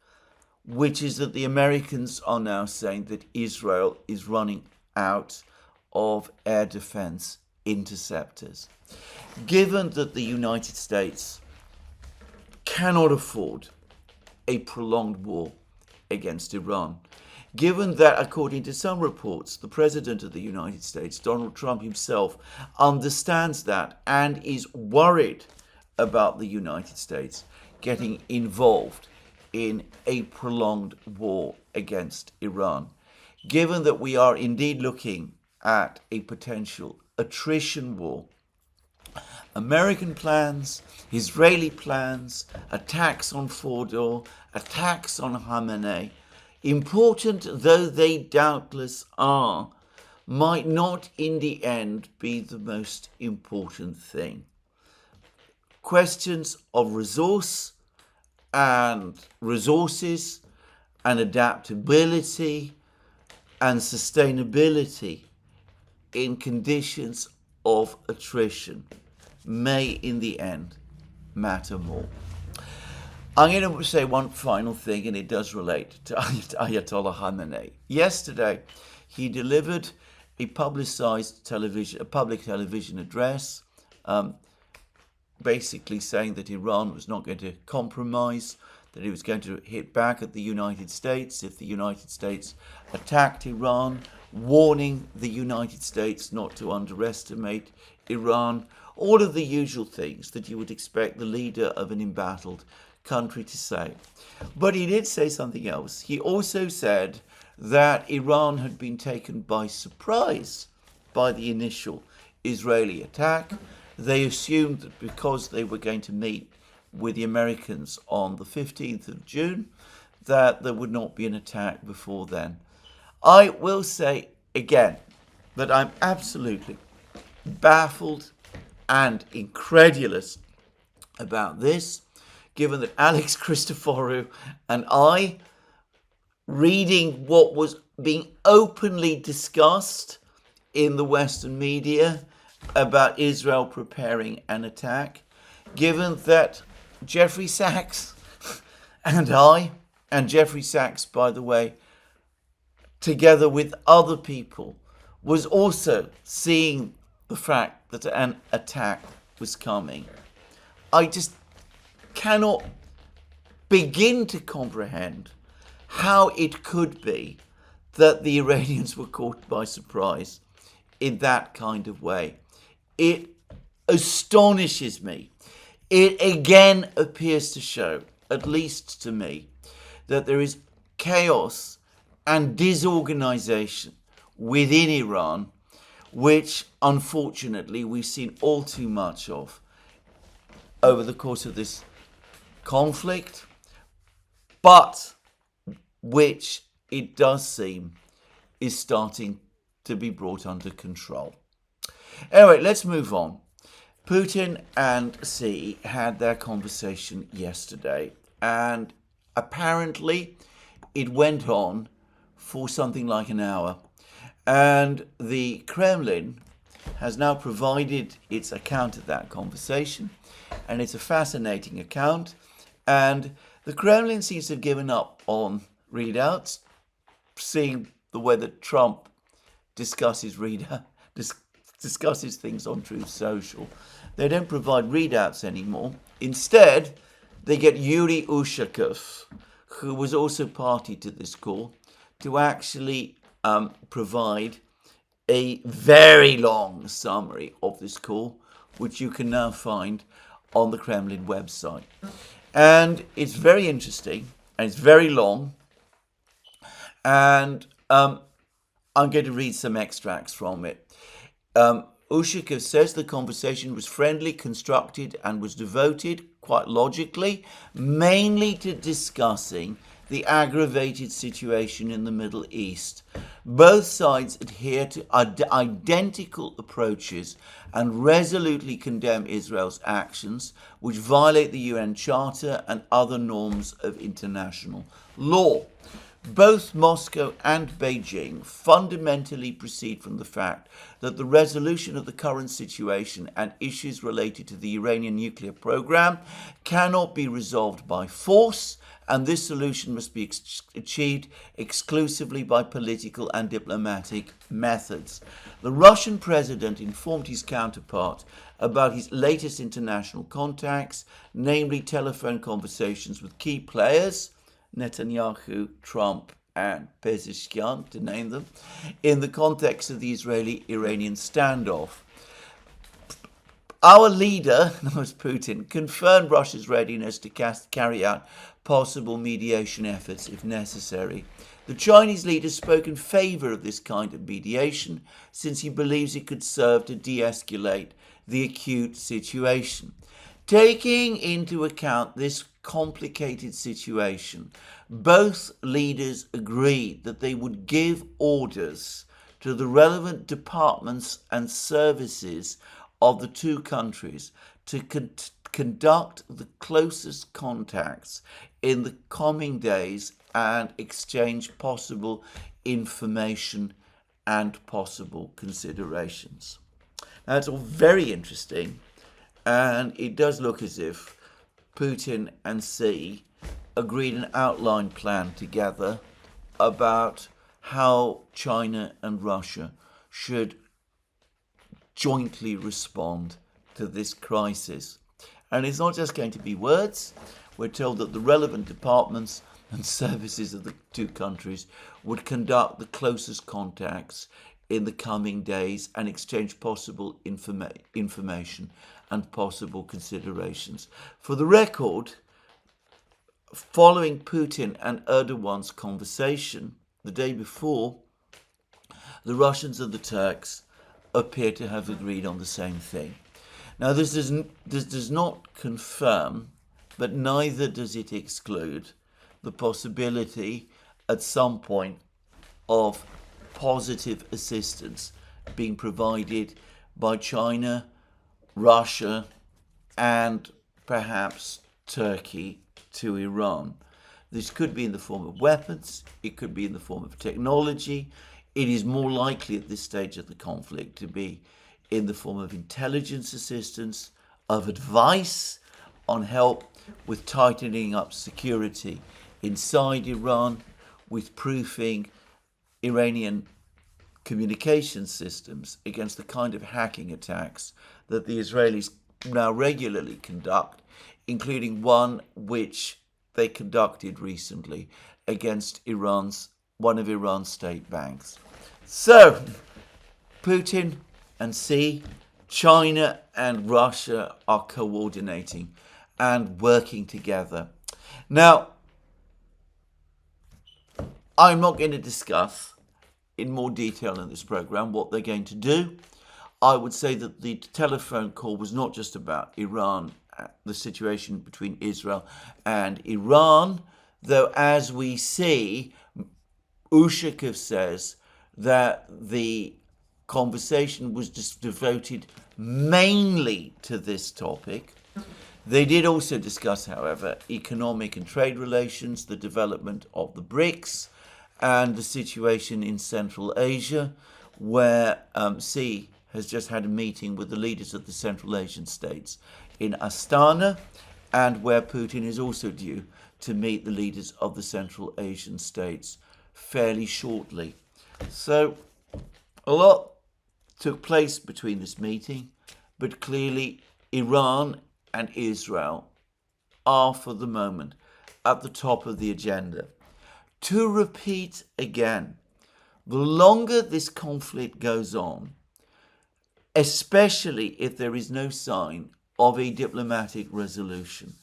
[SPEAKER 1] which is that the Americans are now saying that Israel is running out of air defense interceptors. Given that the United States cannot afford a prolonged war against Iran, given that, according to some reports, the President of the United States, Donald Trump himself, understands that and is worried about the United States getting involved in a prolonged war against Iran, given that we are indeed looking at a potential attrition war, American plans, Israeli plans, attacks on Fordow, attacks on Khamenei, important though they doubtless are, might not in the end be the most important thing. Questions of resources and adaptability and sustainability in conditions of attrition may in the end matter more. I'm going to say one final thing, and it does relate to Ayatollah Khamenei. Yesterday, he delivered a public television address, basically saying that Iran was not going to compromise, that he was going to hit back at the United States if the United States attacked Iran, warning the United States not to underestimate Iran, all of the usual things that you would expect the leader of an embattled country to say. But he did say something else. He also said that Iran had been taken by surprise by the initial Israeli attack. They assumed that because they were going to meet with the Americans on the 15th of June, that there would not be an attack before then. I will say again that I'm absolutely baffled and incredulous about this, given that Alex Christoforou and I, reading what was being openly discussed in the Western media about Israel preparing an attack, given that Jeffrey Sachs and I, and Jeffrey Sachs, by the way, together with other people, was also seeing the fact that an attack was coming. I just cannot begin to comprehend how it could be that the Iranians were caught by surprise in that kind of way. It astonishes me. It again appears to show, at least to me, that there is chaos and disorganization within Iran, which unfortunately we've seen all too much of over the course of this conflict, but which it does seem is starting to be brought under control. Anyway, let's move on. Putin and Xi had their conversation yesterday, and apparently it went on for something like an hour. And the Kremlin has now provided its account of that conversation, and it's a fascinating account. And the Kremlin seems to have given up on readouts, seeing the way that Trump discusses things on Truth Social. They don't provide readouts anymore. Instead, they get Yuri Ushakov, who was also party to this call, to actually provide a very long summary of this call, which you can now find on the Kremlin website. And it's very interesting, and it's very long, and I'm going to read some extracts from it. Ushakov says the conversation was friendly, constructed, and was devoted, quite logically, mainly to discussing the aggravated situation in the Middle East. Both sides adhere to identical approaches and resolutely condemn Israel's actions, which violate the UN Charter and other norms of international law. Both Moscow and Beijing fundamentally proceed from the fact that the resolution of the current situation and issues related to the Iranian nuclear program cannot be resolved by force, and this solution must be achieved exclusively by political and diplomatic methods. The Russian president informed his counterpart about his latest international contacts, namely telephone conversations with key players, Netanyahu, Trump, and Pezeshkian, to name them, in the context of the Israeli-Iranian standoff. Our leader, that was Putin, confirmed Russia's readiness to carry out possible mediation efforts if necessary. The Chinese leader spoke in favor of this kind of mediation, since he believes it could serve to de-escalate the acute situation. Taking into account this complicated situation, both leaders agreed that they would give orders to the relevant departments and services of the two countries to conduct the closest contacts in the coming days and exchange possible information and possible considerations. Now, it's all very interesting, and it does look as if Putin and Xi agreed an outline plan together about how China and Russia should jointly respond to this crisis. And it's not just going to be words. We're told that the relevant departments and services of the two countries would conduct the closest contacts in the coming days and exchange possible information and possible considerations. For the record, following Putin and Erdogan's conversation, the day before, the Russians and the Turks appear to have agreed on the same thing. Now, this does not confirm, but neither does it exclude the possibility at some point of positive assistance being provided by China, Russia, and perhaps Turkey to Iran. This could be in the form of weapons, it could be in the form of technology. It is more likely at this stage of the conflict to be in the form of intelligence assistance, of advice on help with tightening up security inside Iran, with proofing Iranian communication systems against the kind of hacking attacks that the Israelis now regularly conduct, including one which they conducted recently against one of Iran's state banks. So, Putin and Xi, China and Russia are coordinating and working together. Now, I'm not going to discuss in more detail in this program what they're going to do. I would say that the telephone call was not just about Iran, the situation between Israel and Iran, though as we see, Ushakov says that the conversation was just devoted mainly to this topic. They did also discuss, however, economic and trade relations, the development of the BRICS, and the situation in Central Asia, where Xi has just had a meeting with the leaders of the Central Asian states in Astana, and where Putin is also due to meet the leaders of the Central Asian states fairly shortly. So a lot took place between this meeting, but clearly Iran and Israel are, for the moment, at the top of the agenda. To repeat again, the longer this conflict goes on, especially if there is no sign of a diplomatic resolution,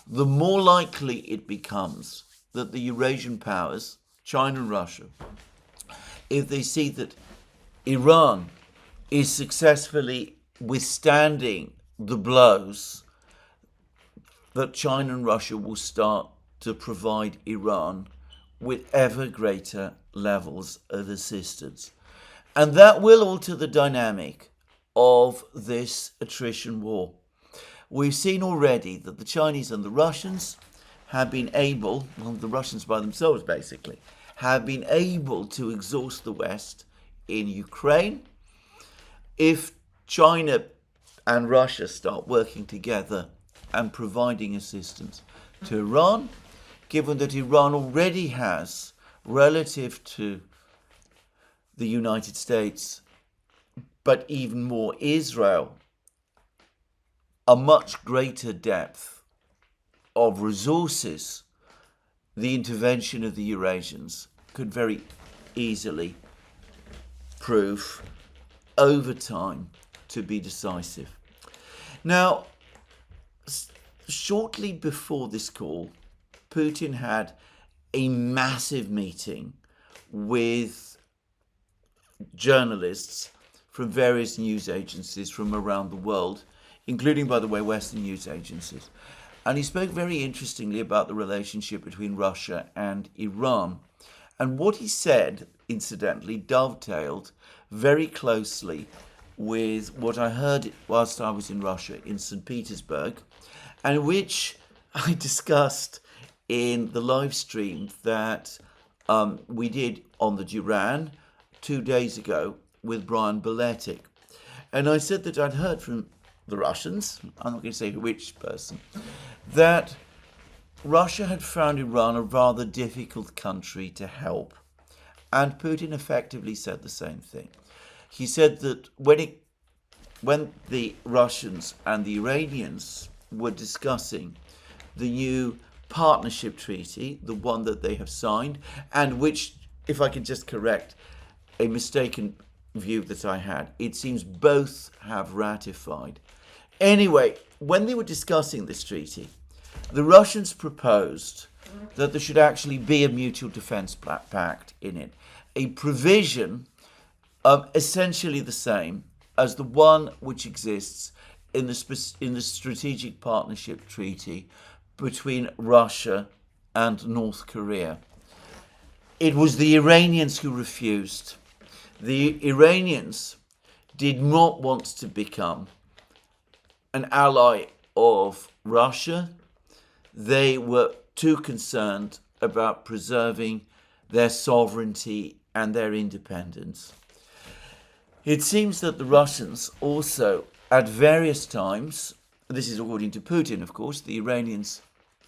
[SPEAKER 1] the more likely it becomes that the Eurasian powers, China and Russia, if they see that Iran is successfully withstanding the blows, that China and Russia will start to provide Iran with ever greater levels of assistance. And that will alter the dynamic of this attrition war. We've seen already that the Chinese and the Russians have been able, the Russians by themselves basically, have been able to exhaust the West in Ukraine. If China and Russia start working together and providing assistance to Iran, given that Iran already has, relative to the United States, but even more Israel, a much greater depth of resources, the intervention of the Eurasians could very easily prove over time to be decisive. Now, shortly before this call, Putin had a massive meeting with journalists from various news agencies from around the world, including, by the way, Western news agencies. And he spoke very interestingly about the relationship between Russia and Iran. And what he said, incidentally, dovetailed very closely with what I heard whilst I was in Russia, in St. Petersburg, and which I discussed in the live stream that we did on the Duran 2 days ago with Brian Beletic. And I said that I'd heard from the Russians, I'm not going to say which person, that Russia had found Iran a rather difficult country to help. And Putin effectively said the same thing. He said that when the Russians and the Iranians were discussing the new partnership treaty, the one that they have signed, and which, if I could just correct a mistaken view that I had, it seems both have ratified. Anyway, when they were discussing this treaty, the Russians proposed that there should actually be a mutual defense pact in it, a provision essentially the same as the one which exists in the Strategic Partnership Treaty between Russia and North Korea. It was the Iranians who refused. The Iranians did not want to become an ally of Russia. They were too concerned about preserving their sovereignty and their independence. It seems that the Russians also, at various times, this is according to Putin, of course, the Iranians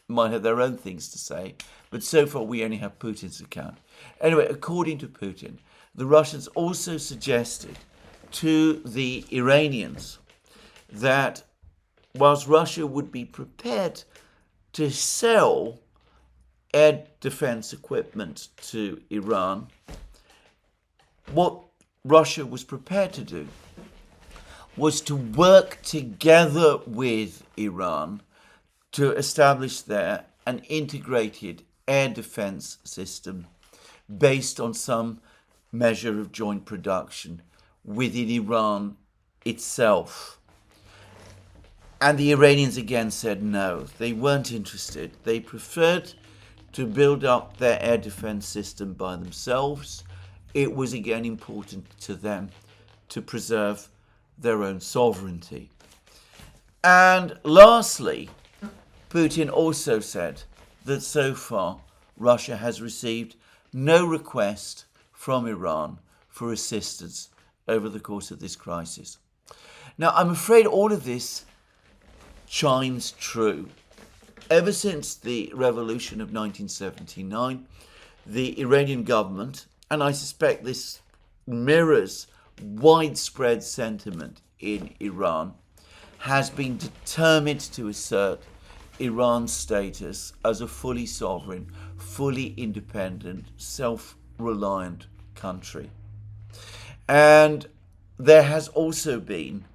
[SPEAKER 1] might have their own things to say, but so far we only have Putin's account. Anyway, according to Putin, the Russians also suggested to the Iranians that whilst Russia would be prepared to sell air defense equipment to Iran, what Russia was prepared to do was to work together with Iran to establish there an integrated air defense system based on some measure of joint production within Iran itself. And the Iranians again said no, they weren't interested. They preferred to build up their air defense system by themselves. It was again important to them to preserve their own sovereignty. And lastly, Putin also said that so far Russia has received no request from Iran for assistance over the course of this crisis. Now, I'm afraid all of this chimes true. Ever since the revolution of 1979, the Iranian government, and I suspect this mirrors widespread sentiment in Iran, has been determined to assert Iran's status as a fully sovereign, fully independent, self-reliant country. And there has also been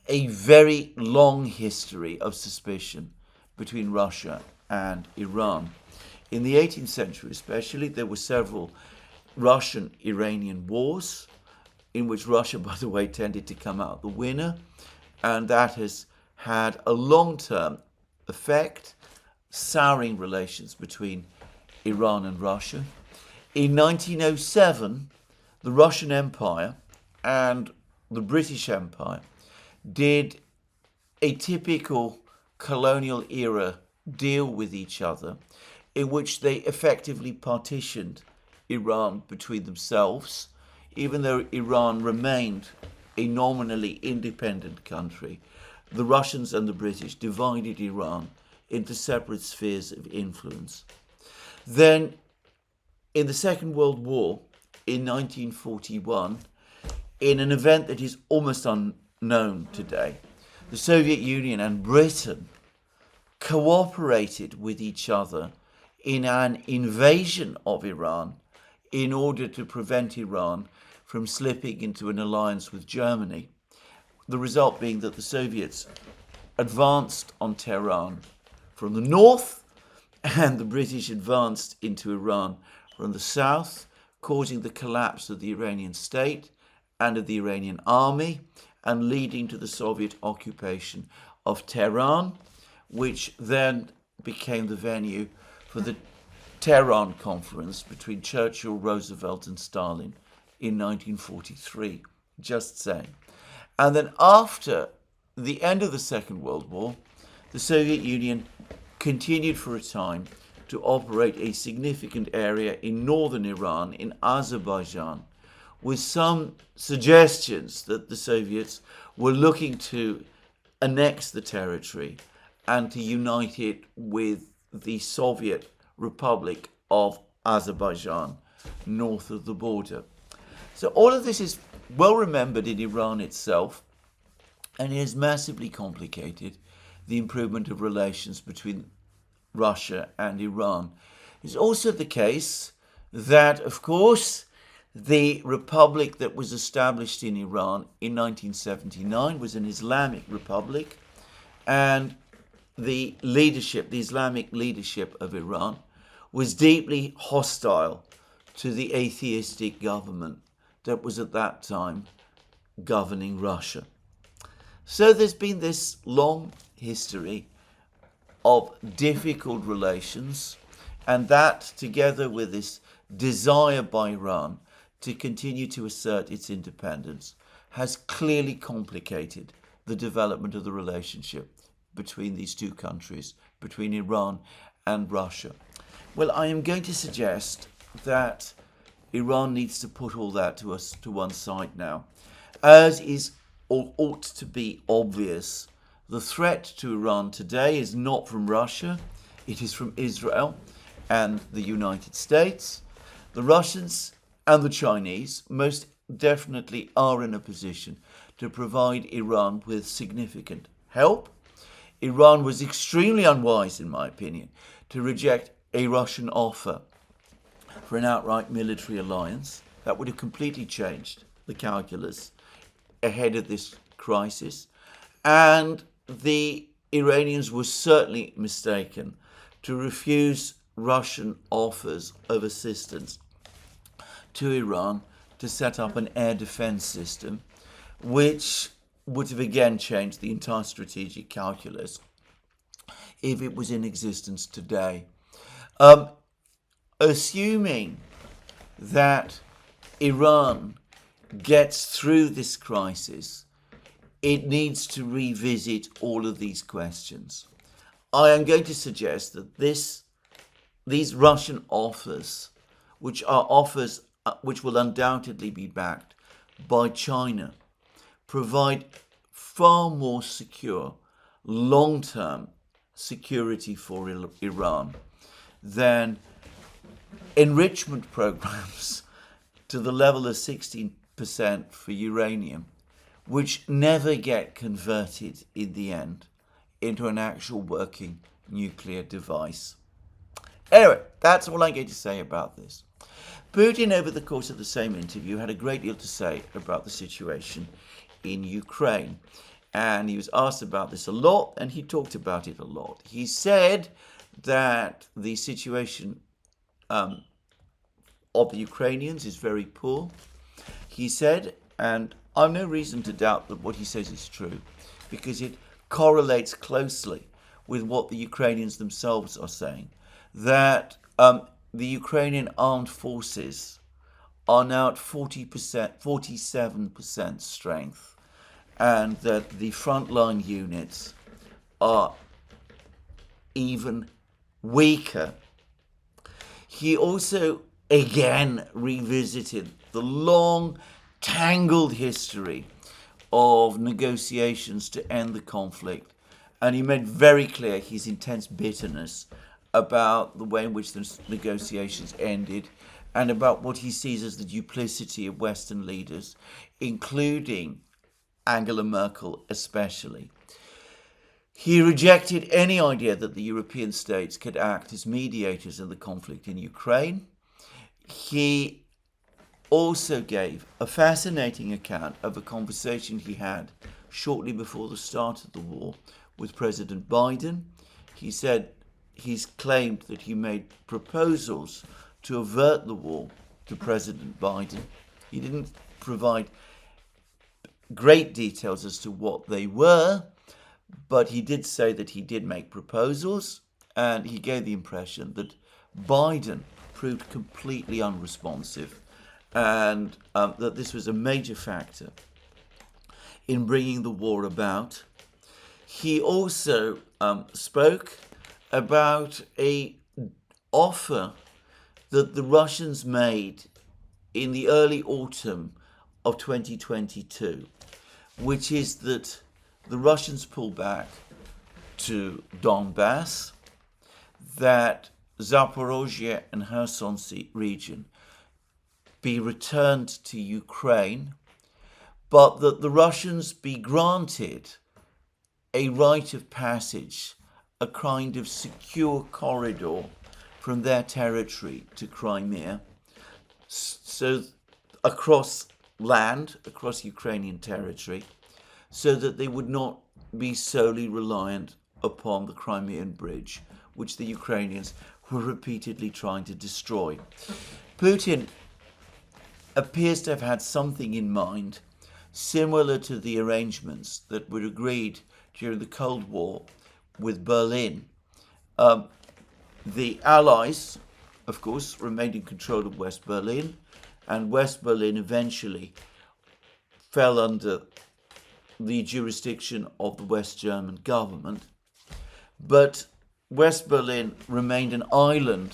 [SPEAKER 1] a very long history of suspicion between Russia and Iran. In the 18th century especially, there were several Russian-Iranian wars in which Russia, by the way, tended to come out the winner, and that has had a long-term effect, souring relations between Iran and Russia. In 1907, the Russian Empire and the British Empire did a typical colonial era deal with each other in which they effectively partitioned Iran between themselves. Even though Iran remained a nominally independent country, the Russians and the British divided Iran into separate spheres of influence. Then, in the Second World War, in 1941, in an event that is almost unknown today, the Soviet Union and Britain cooperated with each other in an invasion of Iran in order to prevent Iran from slipping into an alliance with Germany. The result being that the Soviets advanced on Tehran from the north and the British advanced into Iran from the south, causing the collapse of the Iranian state and of the Iranian army and leading to the Soviet occupation of Tehran, which then became the venue for the Tehran Conference between Churchill, Roosevelt and Stalin in 1943, just saying. And then after the end of the Second World War, the Soviet Union continued for a time to operate a significant area in northern Iran, in Azerbaijan, with some suggestions that the Soviets were looking to annex the territory and to unite it with the Soviet Republic of Azerbaijan north of the border. So all of this is well remembered in Iran itself, and it has massively complicated the improvement of relations between Russia and Iran. It's also the case that, of course, the republic that was established in Iran in 1979 was an Islamic republic, and the Islamic leadership of Iran was deeply hostile to the atheistic government that was at that time governing Russia. So there's been this long history of difficult relations, and that, together with this desire by Iran to continue to assert its independence, has clearly complicated the development of the relationship between these two countries, between Iran and Russia. Well, I am going to suggest that Iran needs to put all that to one side now. As is or ought to be obvious, the threat to Iran today is not from Russia, it is from Israel and the United States. The Russians and the Chinese most definitely are in a position to provide Iran with significant help. Iran was extremely unwise, in my opinion, to reject a Russian offer for an outright military alliance. That would have completely changed the calculus ahead of this crisis. And the Iranians were certainly mistaken to refuse Russian offers of assistance to Iran to set up an air defense system, which would have again changed the entire strategic calculus if it was in existence today. Assuming that Iran gets through this crisis, it needs to revisit all of these questions. I am going to suggest that these Russian offers, which are offers which will undoubtedly be backed by China, provide far more secure long-term security for Iran than enrichment programs to the level of 16% for uranium, which never get converted in the end into an actual working nuclear device. Anyway, that's all I'm going to say about this. Putin, over the course of the same interview, had a great deal to say about the situation in Ukraine. And he was asked about this a lot, and he talked about it a lot. He said that the situation of the Ukrainians is very poor. He said, and I've no reason to doubt that what he says is true, because it correlates closely with what the Ukrainians themselves are saying, that the Ukrainian armed forces are now at 47% strength, and that the frontline units are even weaker. He also again revisited the long, tangled history of negotiations to end the conflict, and he made very clear his intense bitterness about the way in which the negotiations ended, and about what he sees as the duplicity of Western leaders, including Angela Merkel especially. He rejected any idea that the European states could act as mediators in the conflict in Ukraine. He also gave a fascinating account of a conversation he had shortly before the start of the war with President Biden. He said he's claimed that he made proposals to avert the war to President Biden. He didn't provide great details as to what they were, but he did say that he did make proposals, and he gave the impression that Biden proved completely unresponsive, and that this was a major factor in bringing the war about. He also spoke about an offer that the Russians made in the early autumn of 2022, which is that the Russians pull back to Donbass, that Zaporozhye and Kherson region be returned to Ukraine, but that the Russians be granted a right of passage, a kind of secure corridor from their territory to Crimea, so across land, across Ukrainian territory, so that they would not be solely reliant upon the Crimean Bridge, which the Ukrainians were repeatedly trying to destroy. Putin appears to have had something in mind similar to the arrangements that were agreed during the Cold War with Berlin. The Allies, of course, remained in control of West Berlin, and West Berlin eventually fell under the jurisdiction of the West German government. But West Berlin remained an island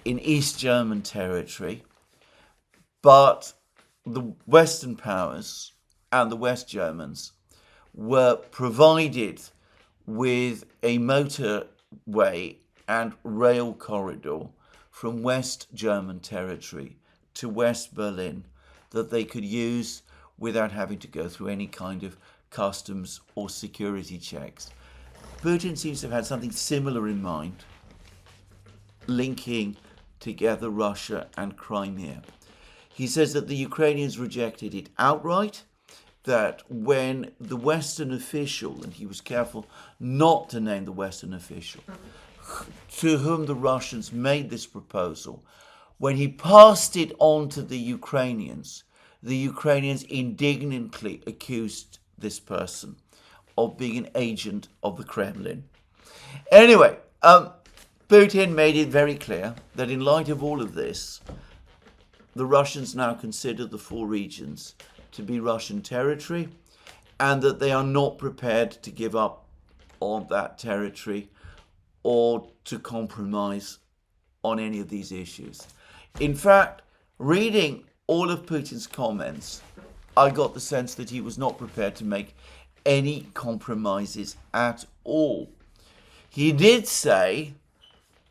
[SPEAKER 1] in East German territory, but the Western powers and the West Germans were provided with a motorway and rail corridor from West German territory to West Berlin that they could use without having to go through any kind of customs or security checks. Putin seems to have had something similar in mind, linking together Russia and Crimea. He says that the Ukrainians rejected it outright, that when the Western official, and he was careful not to name the Western official, to whom the Russians made this proposal, when he passed it on to the Ukrainians indignantly accused this person of being an agent of the Kremlin. Anyway, Putin made it very clear that in light of all of this, the Russians now consider the 4 regions to be Russian territory, and that they are not prepared to give up on that territory or to compromise on any of these issues. In fact, reading all of Putin's comments, I got the sense that he was not prepared to make any compromises at all. He did say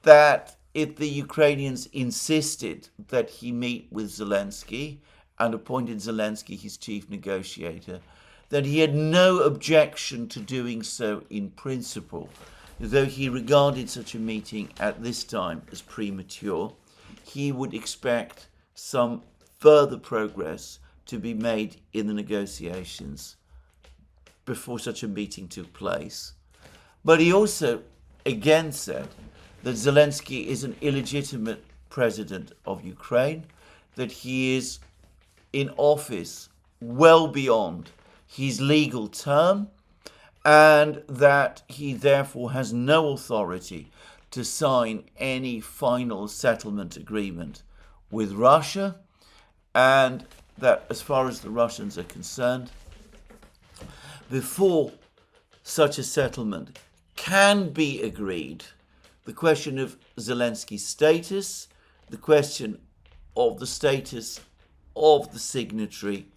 [SPEAKER 1] that if the Ukrainians insisted that he meet with Zelensky and appointed Zelensky his chief negotiator, that he had no objection to doing so in principle, though he regarded such a meeting at this time as premature. He would expect some further progress to be made in the negotiations before such a meeting took place. But he also again said that Zelensky is an illegitimate president of Ukraine, that he is in office well beyond his legal term, and that he therefore has no authority to sign any final settlement agreement with Russia, and that as far as the Russians are concerned, before such a settlement can be agreed, the question of Zelensky's status, the question of the status of the signatory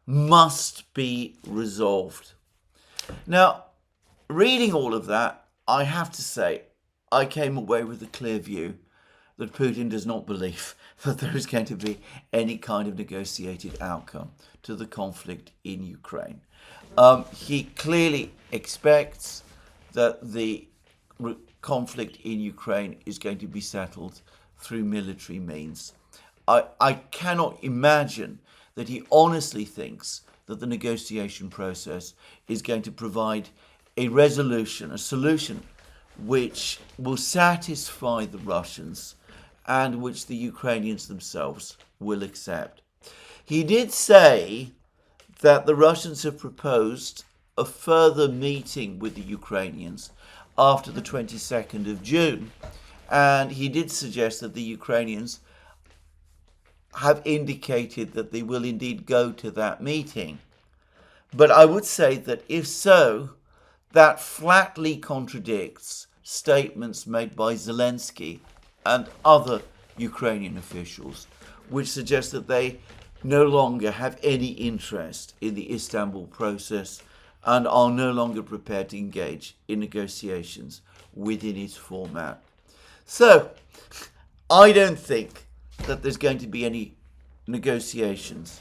[SPEAKER 1] must be resolved. Now, reading all of that, I have to say, I came away with a clear view that Putin does not believe that there is going to be any kind of negotiated outcome to the conflict in Ukraine. He clearly expects that the conflict in Ukraine is going to be settled through military means. I cannot imagine that he honestly thinks that the negotiation process is going to provide a resolution, a solution which will satisfy the Russians and which the Ukrainians themselves will accept. He did say that the Russians have proposed a further meeting with the Ukrainians after the 22nd of June, and he did suggest that the Ukrainians have indicated that they will indeed go to that meeting. But I would say that if so, that flatly contradicts statements made by Zelensky and other Ukrainian officials, which suggest that they no longer have any interest in the Istanbul process and are no longer prepared to engage in negotiations within its format. So, I don't think that there's going to be any negotiations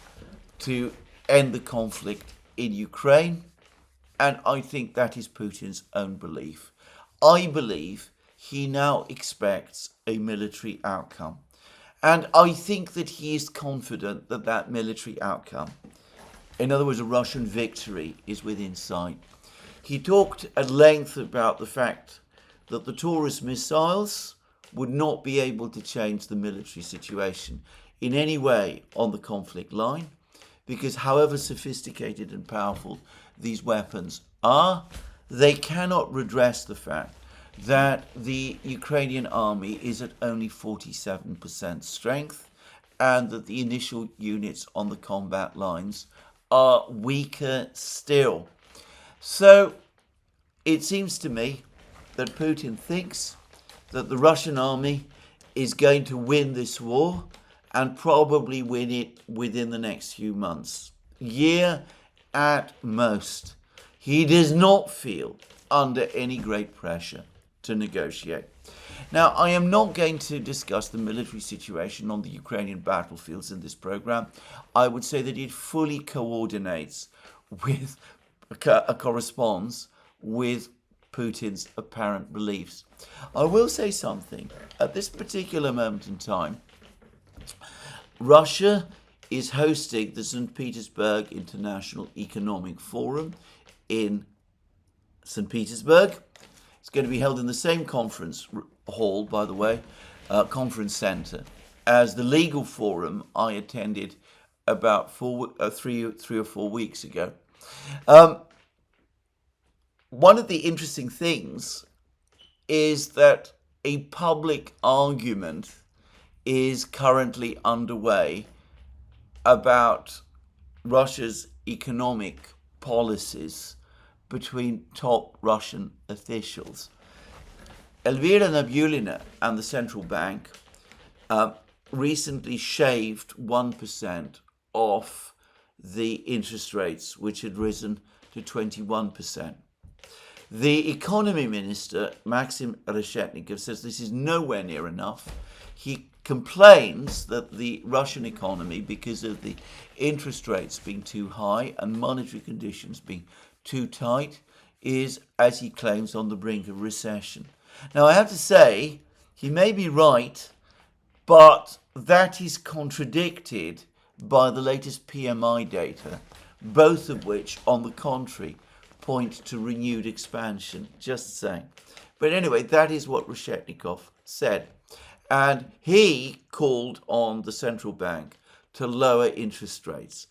[SPEAKER 1] to end the conflict in Ukraine, and I think that is Putin's own belief. I believe he now expects a military outcome, and I think that he is confident that that military outcome, in other words, a Russian victory, is within sight. He talked at length about the fact that the Taurus missiles would not be able to change the military situation in any way on the conflict line, because however sophisticated and powerful these weapons are, they cannot redress the fact that the Ukrainian army is at only 47% strength, and that the initial units on the combat lines are weaker still. So it seems to me that Putin thinks that the Russian army is going to win this war, and probably win it within the next few months, year at most. He does not feel under any great pressure to negotiate. Now, I am not going to discuss the military situation on the Ukrainian battlefields in this program. I would say that it fully coordinates with, corresponds with Putin's apparent beliefs. I will say something. At this particular moment in time, Russia is hosting the St. Petersburg International Economic Forum in St. Petersburg. It's going to be held in the same conference hall, by the way, conference center, as the legal forum I attended about 3 or 4 weeks ago. One of the interesting things is that a public argument is currently underway about Russia's economic policies between top Russian officials. Elvira Nabiullina and the central bank recently shaved 1% off the interest rates, which had risen to 21%. The economy minister, Maxim Reshetnikov, says this is nowhere near enough. He complains that the Russian economy, because of the interest rates being too high and monetary conditions being too tight, is, as he claims, on the brink of recession. Now, I have to say, he may be right, but that is contradicted by the latest PMI data, both of which, on the contrary, point to renewed expansion, just saying. But anyway, that is what Reshetnikov said. And he called on the central bank to lower interest rates.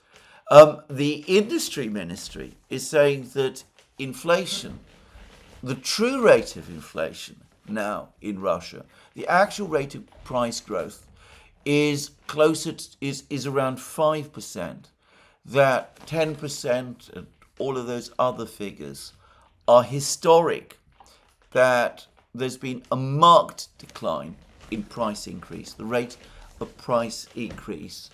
[SPEAKER 1] The industry ministry is saying that inflation, the true rate of inflation now in Russia, the actual rate of price growth is closer to, is around 5%. That 10% and all of those other figures are historic, that there's been a marked decline in price increase, the rate of price increase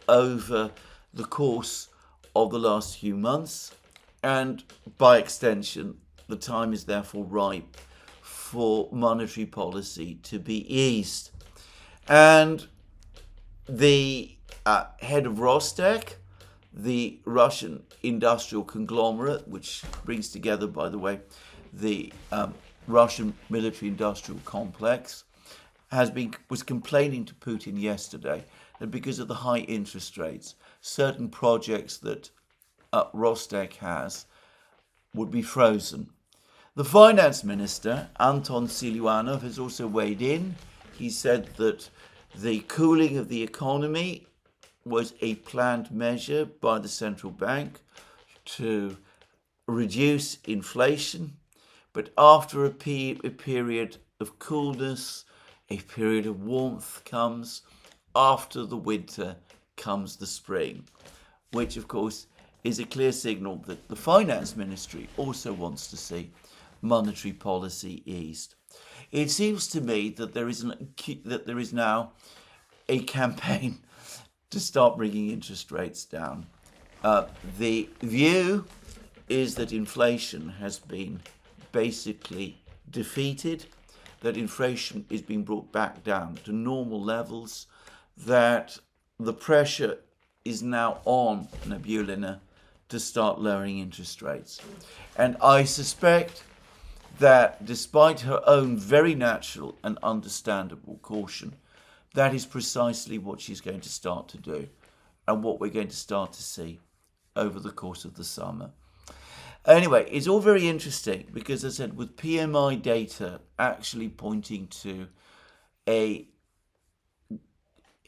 [SPEAKER 1] over the course of the last few months, and by extension, the time is therefore ripe for monetary policy to be eased. And the head of Rostec, the Russian industrial conglomerate, which brings together, by the way, the Russian military-industrial complex, was complaining to Putin yesterday that because of the high interest rates, certain projects that Rostec has would be frozen. The finance minister, Anton Siluanov, has also weighed in. He said that the cooling of the economy was a planned measure by the central bank to reduce inflation, but after a period of coolness, a period of warmth comes. After the winter comes the spring, which of course is a clear signal that the finance ministry also wants to see monetary policy eased. It seems to me that there is now a campaign to start bringing interest rates down. The view is that inflation has been basically defeated, that inflation is being brought back down to normal levels, that the pressure is now on Nabiullina to start lowering interest rates. And I suspect that despite her own very natural and understandable caution, that is precisely what she's going to start to do and what we're going to start to see over the course of the summer. Anyway, it's all very interesting because, as I said, with PMI data actually pointing to a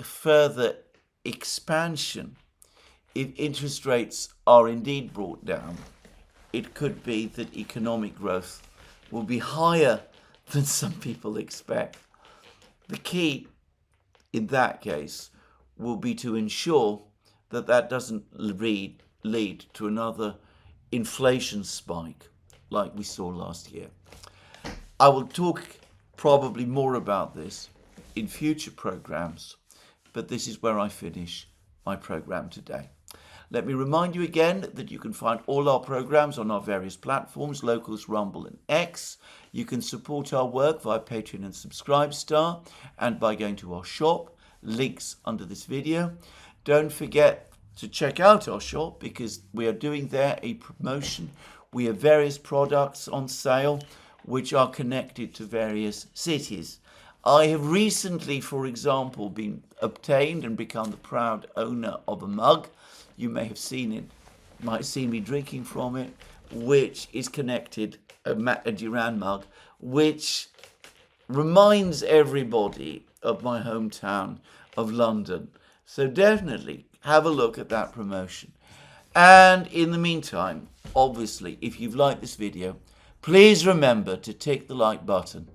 [SPEAKER 1] further expansion, if interest rates are indeed brought down, it could be that economic growth will be higher than some people expect. The key in that case will be to ensure that that doesn't lead to another inflation spike like we saw last year. I will talk probably more about this in future programs, but this is where I finish my program today. Let me remind you again that you can find all our programs on our various platforms, Locals, Rumble and X. You can support our work via Patreon and Subscribestar and by going to our shop, links under this video. Don't forget to check out our shop because we are doing there a promotion. We have various products on sale which are connected to various cities. I have recently, for example, been obtained and become the proud owner of a mug. You may have seen it, might see me drinking from it, which is connected, a Iran mug, which reminds everybody of my hometown of London. So definitely have a look at that promotion. And in the meantime, obviously, if you've liked this video, please remember to tick the like button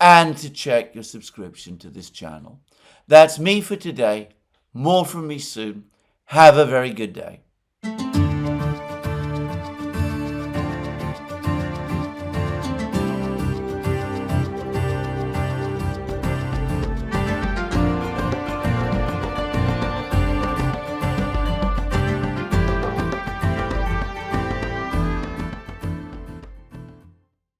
[SPEAKER 1] and to check your subscription to this channel. That's me for today. More from me soon. Have a very good day.